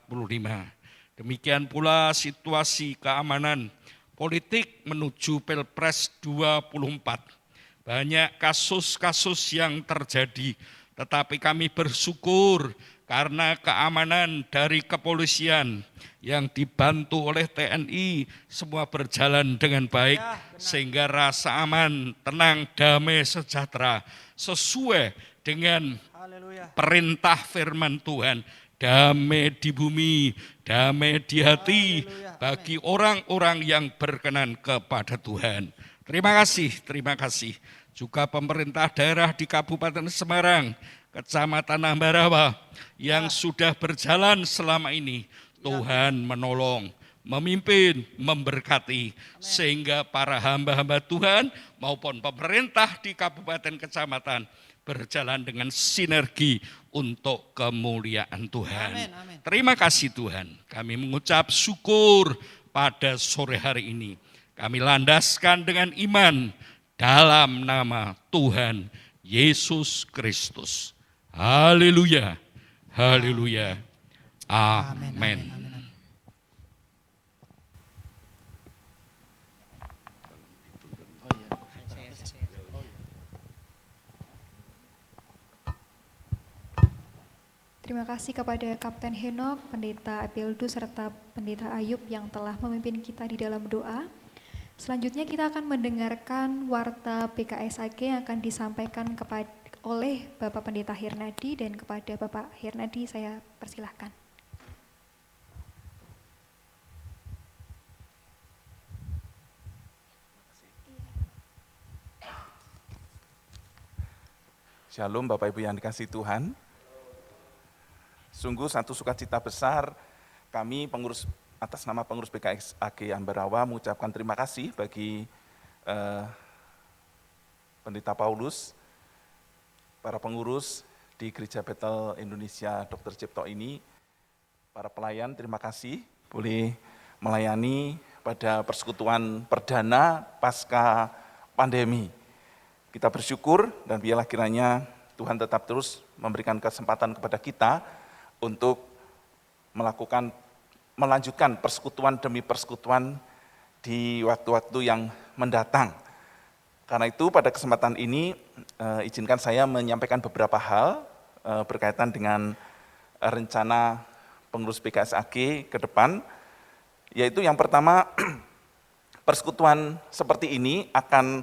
Demikian pula situasi keamanan politik menuju Pilpres 24. Banyak kasus-kasus yang terjadi, tetapi kami bersyukur karena keamanan dari kepolisian yang dibantu oleh TNI semua berjalan dengan baik, sehingga rasa aman, tenang, damai, sejahtera sesuai dengan perintah firman Tuhan. Damai di bumi, damai di hati bagi orang-orang yang berkenan kepada Tuhan. Terima kasih. Juga pemerintah daerah di Kabupaten Semarang, Kecamatan Ambarawa yang sudah berjalan selama ini. Tuhan menolong, memimpin, memberkati, sehingga para hamba-hamba Tuhan maupun pemerintah di kabupaten kecamatan berjalan dengan sinergi untuk kemuliaan Tuhan. Amin, amin. Terima kasih Tuhan, kami mengucap syukur pada sore hari ini. Kami landaskan dengan iman dalam nama Tuhan Yesus Kristus. Haleluya, haleluya, amin. Terima kasih kepada Kapten Henok, Pendeta Abeldu, serta Pendeta Ayub yang telah memimpin kita di dalam doa. Selanjutnya kita akan mendengarkan warta PKSAG yang akan disampaikan oleh Bapak Pendeta Hirnadi, dan kepada Bapak Hirnadi saya persilahkan. Shalom Bapak Ibu yang dikasihi Tuhan. Sungguh satu sukacita besar kami atas nama pengurus PKSAG Ambarawa mengucapkan terima kasih bagi Pendeta Paulus, para pengurus di Gereja Bethel Indonesia Dr. Cipto ini, para pelayan, terima kasih boleh melayani pada persekutuan perdana pasca pandemi. Kita bersyukur dan biarlah kiranya Tuhan tetap terus memberikan kesempatan kepada kita untuk melanjutkan persekutuan demi persekutuan di waktu-waktu yang mendatang. Karena itu pada kesempatan ini izinkan saya menyampaikan beberapa hal berkaitan dengan rencana pengurus PKSAG ke depan, yaitu yang pertama, persekutuan seperti ini akan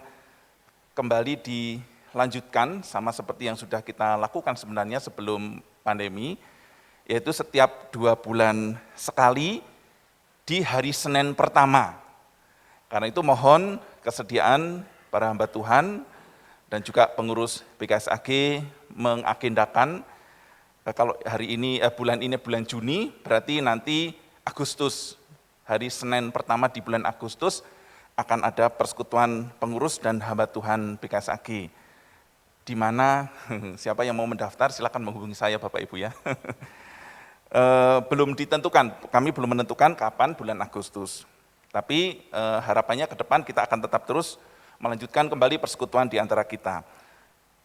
kembali dilanjutkan sama seperti yang sudah kita lakukan sebenarnya sebelum pandemi, yaitu setiap 2 bulan sekali di hari Senin pertama. Karena itu mohon kesediaan para hamba Tuhan dan juga pengurus BKSAG mengagendakan kalau hari ini bulan ini bulan Juni, berarti nanti Agustus, hari Senin pertama di bulan Agustus akan ada persekutuan pengurus dan hamba Tuhan BKSAG. Di mana siapa yang mau mendaftar silakan menghubungi saya Bapak Ibu ya. Belum ditentukan, kami belum menentukan kapan bulan Agustus. Tapi harapannya ke depan kita akan tetap terus melanjutkan kembali persekutuan di antara kita.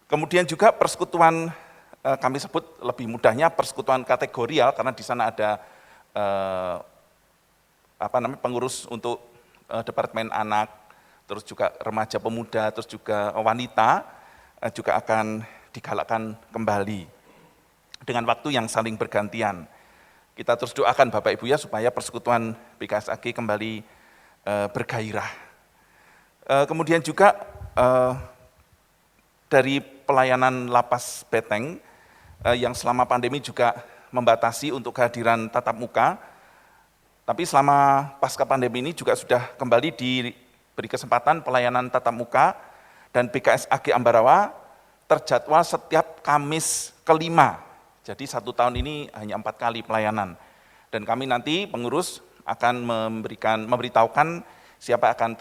Kemudian juga persekutuan kami sebut lebih mudahnya persekutuan kategorial karena di sana ada pengurus untuk departemen anak, terus juga remaja pemuda, terus juga wanita juga akan digalakkan kembali dengan waktu yang saling bergantian. Kita terus doakan Bapak Ibu ya supaya persekutuan BKSAG kembali bergairah. Kemudian juga dari pelayanan lapas Beteng yang selama pandemi juga membatasi untuk kehadiran tatap muka, tapi selama pasca pandemi ini juga sudah kembali diberi kesempatan pelayanan tatap muka dan BKSAG Ambarawa terjadwal setiap Kamis kelima. Jadi 1 tahun ini hanya 4 kali pelayanan. Dan kami nanti pengurus akan memberitahukan siapa akan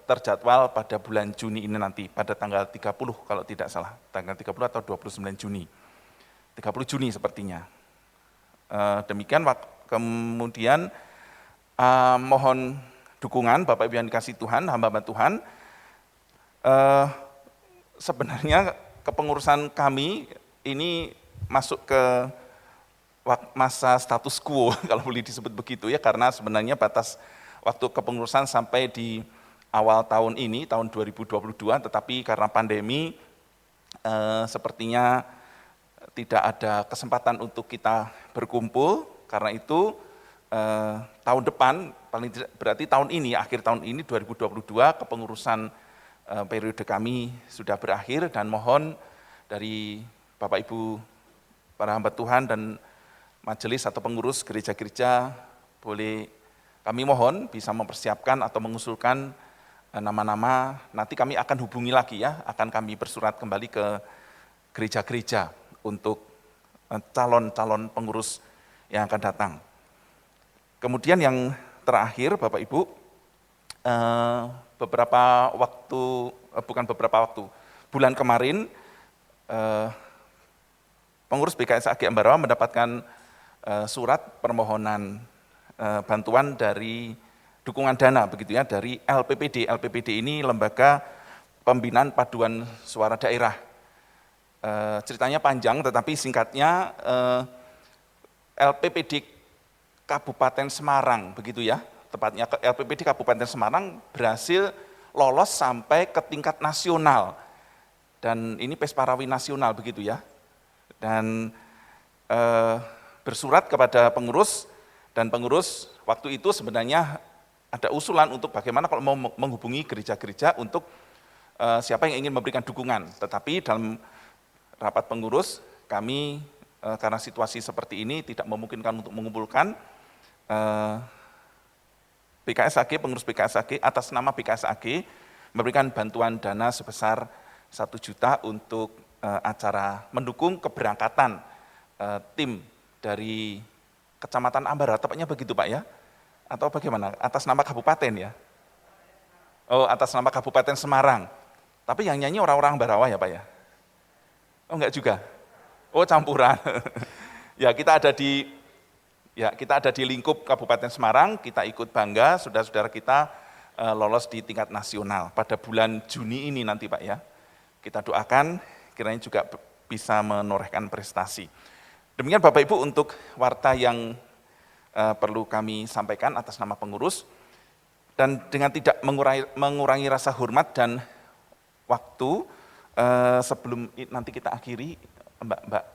terjadwal pada bulan Juni ini nanti, pada tanggal 30 kalau tidak salah, tanggal 30 atau 29 Juni. 30 Juni sepertinya. Demikian, kemudian mohon dukungan Bapak Ibu yang dikasih Tuhan, hamba-hamba Tuhan. Sebenarnya kepengurusan kami ini masuk ke masa status quo kalau boleh disebut begitu ya, karena sebenarnya batas waktu kepengurusan sampai di awal tahun ini, tahun 2022, tetapi karena pandemi sepertinya tidak ada kesempatan untuk kita berkumpul, karena itu tahun depan, paling tidak berarti tahun ini, akhir tahun ini 2022, kepengurusan periode kami sudah berakhir dan mohon dari Bapak Ibu para hamba Tuhan dan majelis atau pengurus gereja-gereja boleh kami mohon bisa mempersiapkan atau mengusulkan nama-nama, nanti kami akan hubungi lagi ya, akan kami bersurat kembali ke gereja-gereja untuk calon-calon pengurus yang akan datang. Kemudian yang terakhir Bapak Ibu, bulan kemarin pengurus BKSAG Ambarawa mendapatkan surat permohonan bantuan dari dukungan dana begitu ya dari LPPD. LPPD ini Lembaga Pembinaan Paduan Suara Daerah. Ceritanya panjang tetapi singkatnya LPPD Kabupaten Semarang begitu ya. Tepatnya LPPD Kabupaten Semarang berhasil lolos sampai ke tingkat nasional. Dan ini Pesparawi nasional begitu ya. Dan bersurat kepada pengurus, dan pengurus waktu itu sebenarnya ada usulan untuk bagaimana kalau mau menghubungi gereja-gereja untuk siapa yang ingin memberikan dukungan. Tetapi dalam rapat pengurus kami karena situasi seperti ini tidak memungkinkan untuk mengumpulkan BKSAG, pengurus BKSAG atas nama BKSAG memberikan bantuan dana sebesar 1 juta untuk acara mendukung keberangkatan tim dari Kecamatan Ambarawa, tepatnya begitu Pak ya? Atau bagaimana? Atas nama kabupaten ya? Oh, atas nama Kabupaten Semarang. Tapi yang nyanyi orang-orang Ambarawa ya Pak ya? Oh enggak juga? Oh campuran. Ya kita ada di lingkup Kabupaten Semarang, kita ikut bangga, saudara-saudara kita lolos di tingkat nasional pada bulan Juni ini nanti Pak ya. Kita doakan kiranya juga bisa menorehkan prestasi. Demikian Bapak Ibu untuk warta yang perlu kami sampaikan atas nama pengurus. Dan dengan tidak mengurangi rasa hormat dan waktu, sebelum nanti kita akhiri Mbak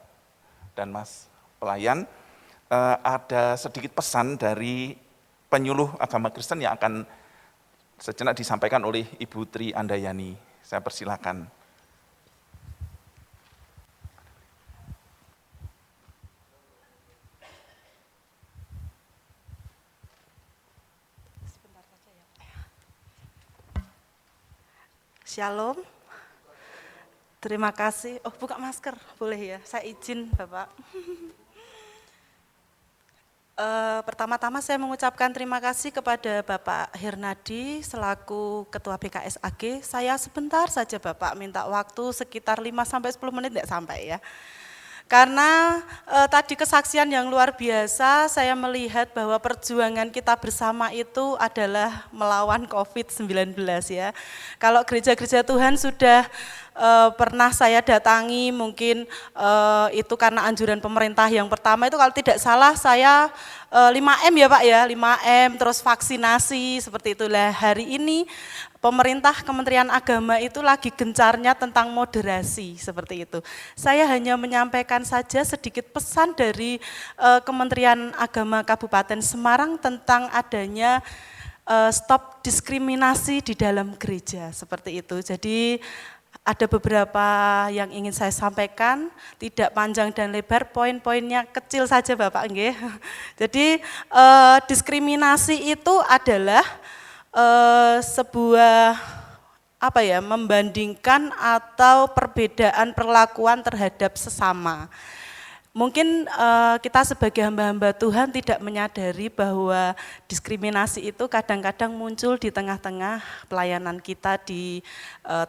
dan Mas pelayan, ada sedikit pesan dari penyuluh agama Kristen yang akan sejenak disampaikan oleh Ibu Tri Andayani. Saya persilakan. Shalom. Terima kasih. Oh, buka masker, boleh ya? Saya izin, Bapak. Pertama-tama saya mengucapkan terima kasih kepada Bapak Hernadi selaku Ketua BKSAG. Saya sebentar saja Bapak minta waktu sekitar 5-10 menit, tidak sampai ya. Karena tadi kesaksian yang luar biasa, saya melihat bahwa perjuangan kita bersama itu adalah melawan COVID-19 ya. Kalau gereja-gereja Tuhan sudah pernah saya datangi, mungkin itu karena anjuran pemerintah yang pertama itu kalau tidak salah saya 5M ya Pak ya, 5M terus vaksinasi seperti itulah. Hari ini pemerintah Kementerian Agama itu lagi gencarnya tentang moderasi seperti itu. Saya hanya menyampaikan saja sedikit pesan dari Kementerian Agama Kabupaten Semarang tentang adanya stop diskriminasi di dalam gereja seperti itu. Jadi ada beberapa yang ingin saya sampaikan, tidak panjang dan lebar, poin-poinnya kecil saja Bapak nggih. Jadi diskriminasi itu adalah sebuah membandingkan atau perbedaan perlakuan terhadap sesama. Mungkin kita sebagai hamba-hamba Tuhan tidak menyadari bahwa diskriminasi itu kadang-kadang muncul di tengah-tengah pelayanan kita di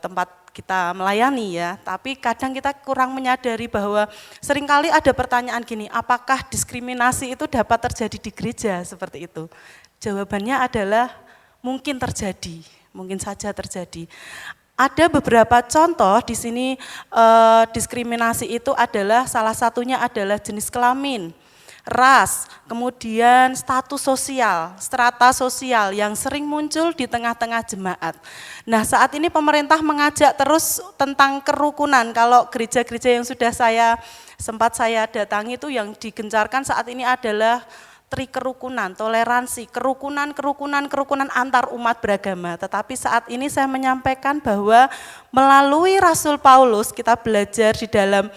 tempat kita melayani ya. Tapi kadang kita kurang menyadari bahwa seringkali ada pertanyaan gini, apakah diskriminasi itu dapat terjadi di gereja seperti itu? Jawabannya adalah mungkin terjadi, mungkin saja terjadi. Ada beberapa contoh di sini diskriminasi itu adalah salah satunya adalah jenis kelamin, ras, kemudian status sosial, strata sosial yang sering muncul di tengah-tengah jemaat. Nah saat ini pemerintah mengajak terus tentang kerukunan. Kalau gereja-gereja yang sudah sempat saya datangi itu yang digencarkan saat ini adalah kerukunan, toleransi, kerukunan antar umat beragama. Tetapi saat ini saya menyampaikan bahwa melalui Rasul Paulus kita belajar di dalam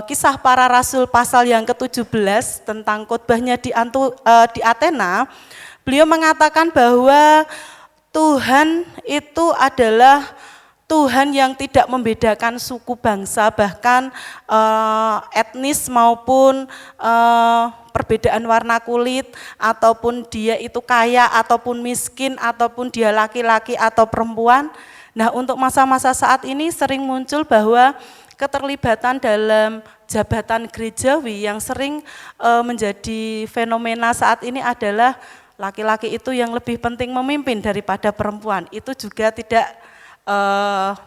Kisah Para Rasul pasal yang ke-17 tentang khotbahnya di Athena, beliau mengatakan bahwa Tuhan itu adalah Tuhan yang tidak membedakan suku bangsa, bahkan etnis maupun perbedaan warna kulit, ataupun dia itu kaya ataupun miskin, ataupun dia laki-laki atau perempuan. Nah untuk masa-masa saat ini sering muncul bahwa keterlibatan dalam jabatan gerejawi yang sering menjadi fenomena saat ini adalah laki-laki itu yang lebih penting memimpin daripada perempuan. Itu juga tidak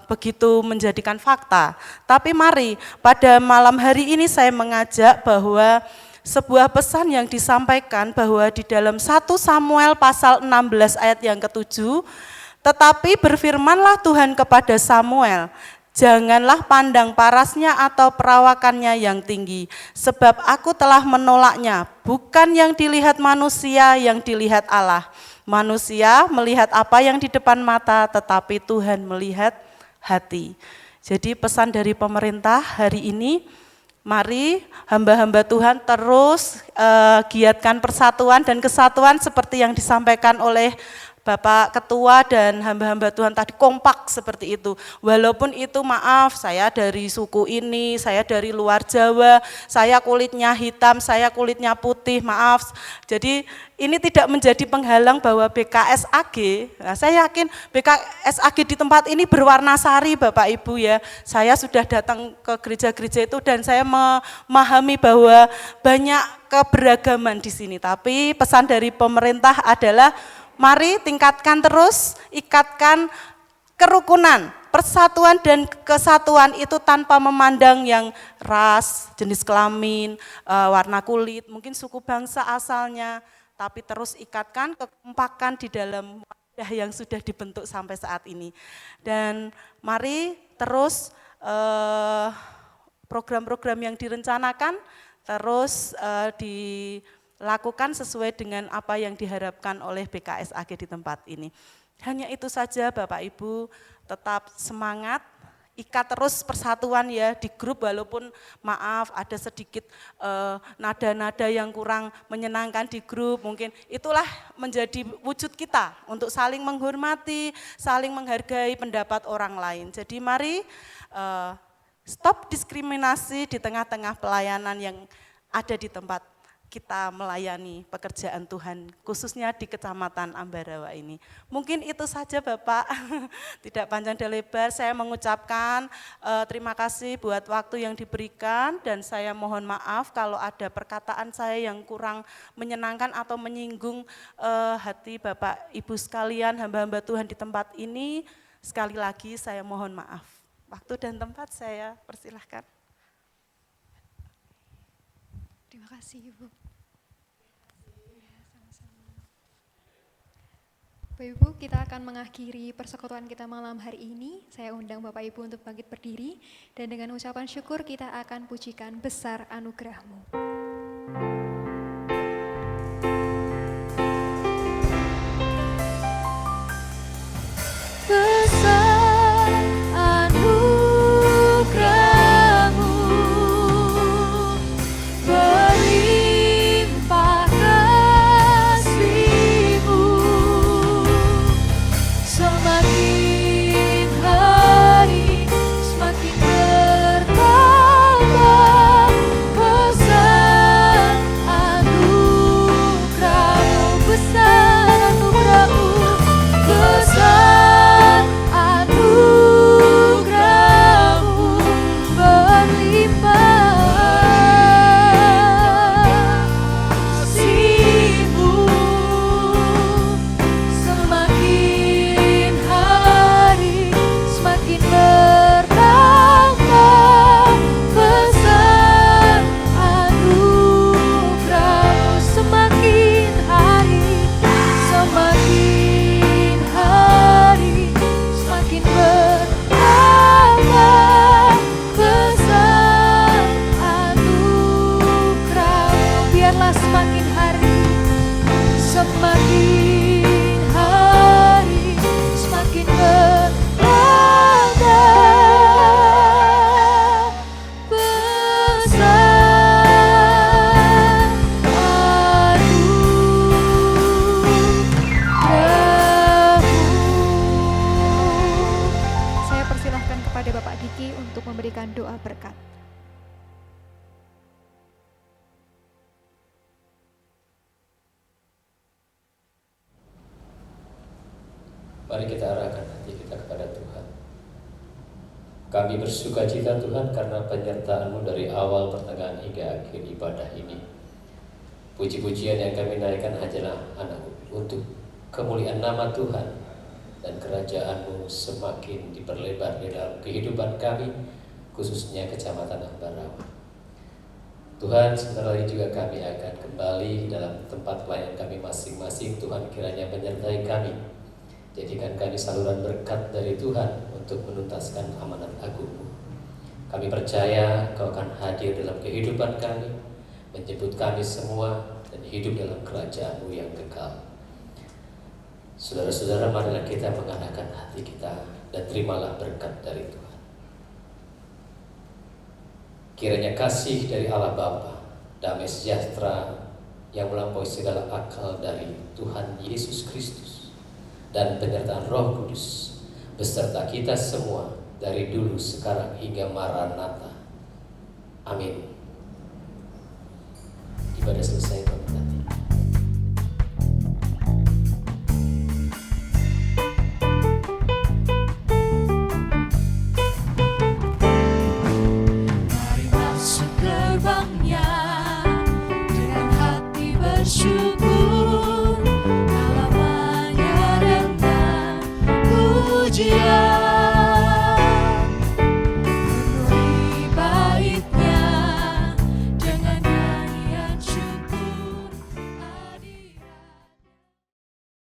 begitu menjadikan fakta. Tapi mari pada malam hari ini saya mengajak bahwa sebuah pesan yang disampaikan bahwa di dalam 1 Samuel pasal 16 ayat yang ke-7, tetapi berfirmanlah Tuhan kepada Samuel, janganlah pandang parasnya atau perawakannya yang tinggi, sebab aku telah menolaknya, bukan yang dilihat manusia, yang dilihat Allah. Manusia melihat apa yang di depan mata, tetapi Tuhan melihat hati. Jadi pesan dari pemerintah hari ini, mari hamba-hamba Tuhan terus giatkan persatuan dan kesatuan seperti yang disampaikan oleh Bapak Ketua dan hamba-hamba Tuhan tadi, kompak seperti itu. Walaupun itu maaf, saya dari suku ini, saya dari luar Jawa, saya kulitnya hitam, saya kulitnya putih, maaf. Jadi ini tidak menjadi penghalang bahwa BKSAG, nah saya yakin BKSAG di tempat ini berwarna-sari Bapak Ibu ya. Saya sudah datang ke gereja-gereja itu dan saya memahami bahwa banyak keberagaman di sini. Tapi pesan dari pemerintah adalah mari tingkatkan terus, ikatkan kerukunan, persatuan dan kesatuan itu tanpa memandang yang ras, jenis kelamin, warna kulit, mungkin suku bangsa asalnya, tapi terus ikatkan kekompakan di dalam wadah yang sudah dibentuk sampai saat ini. Dan mari terus program-program yang direncanakan terus dilakukan sesuai dengan apa yang diharapkan oleh BKSAG di tempat ini. Hanya itu saja Bapak Ibu, tetap semangat, ikat terus persatuan ya di grup, walaupun maaf ada sedikit nada-nada yang kurang menyenangkan di grup, mungkin itulah menjadi wujud kita untuk saling menghormati, saling menghargai pendapat orang lain. Jadi mari Stop diskriminasi di tengah-tengah pelayanan yang ada di tempat kita melayani pekerjaan Tuhan, khususnya di Kecamatan Ambarawa ini. Mungkin itu saja Bapak, tidak panjang dan lebar. Saya mengucapkan terima kasih buat waktu yang diberikan, dan saya mohon maaf kalau ada perkataan saya yang kurang menyenangkan atau menyinggung hati Bapak Ibu sekalian, hamba-hamba Tuhan di tempat ini. Sekali lagi saya mohon maaf. Waktu dan tempat saya persilahkan. Terima kasih Ibu. Bapak Ibu, kita akan mengakhiri persekutuan kita malam hari ini. Saya undang Bapak Ibu untuk bangkit berdiri, dan dengan ucapan syukur kita akan pujikan Besar Anugerah-Mu. Besar anugerah-Mu, berlimpah kasih-Mu, semakin hari semakin bertambah. Besar anugerah-Mu, besar anugerah-Mu, besar anugerah-Mu, berlimpah kasih-Mu, semakin hari semakin bertambah. Besar anugerah-Mu, semakin hari semakin bertambah. Besar anugerah-Mu, biarlah semakin hari semakin bertambah. Besar anugerah-Mu. Saya persilahkan kepada Bapak Diki untuk memberikan doa berkat. Mari kita arahkan hati kita kepada Tuhan. Kami bersukacita Tuhan karena penyertaan-Mu dari awal, pertengahan hingga akhir ibadah ini. Puji-pujian yang kami naikkan hanyalah untuk kemuliaan nama Tuhan, dan kerajaan-Mu semakin diperlebar di dalam kehidupan kami, khususnya Kecamatan Ambarawa. Tuhan, sebentar lagi juga kami akan kembali dalam tempat pelayanan kami masing-masing. Tuhan kiranya menyertai kami. Jadikan kami saluran berkat dari Tuhan untuk menuntaskan amanat agung-Mu. Kami percaya Kau akan hadir dalam kehidupan kami, menjemput kami semua, dan hidup dalam kerajaan-Mu yang kekal. Saudara-saudara, marilah kita mengadakan hati kita, dan terimalah berkat dari Tuhan. Kiranya kasih dari Allah Bapa, damai sejahtera yang melampaui segala akal dari Tuhan Yesus Kristus, dan penyertaan Roh Kudus beserta kita semua dari dulu, sekarang, hingga Maranatha. Amin. Ibadah selesai, Bapak. Mari masuk gerbangnya dengan hati bersyukur, halamannya dengan pujian.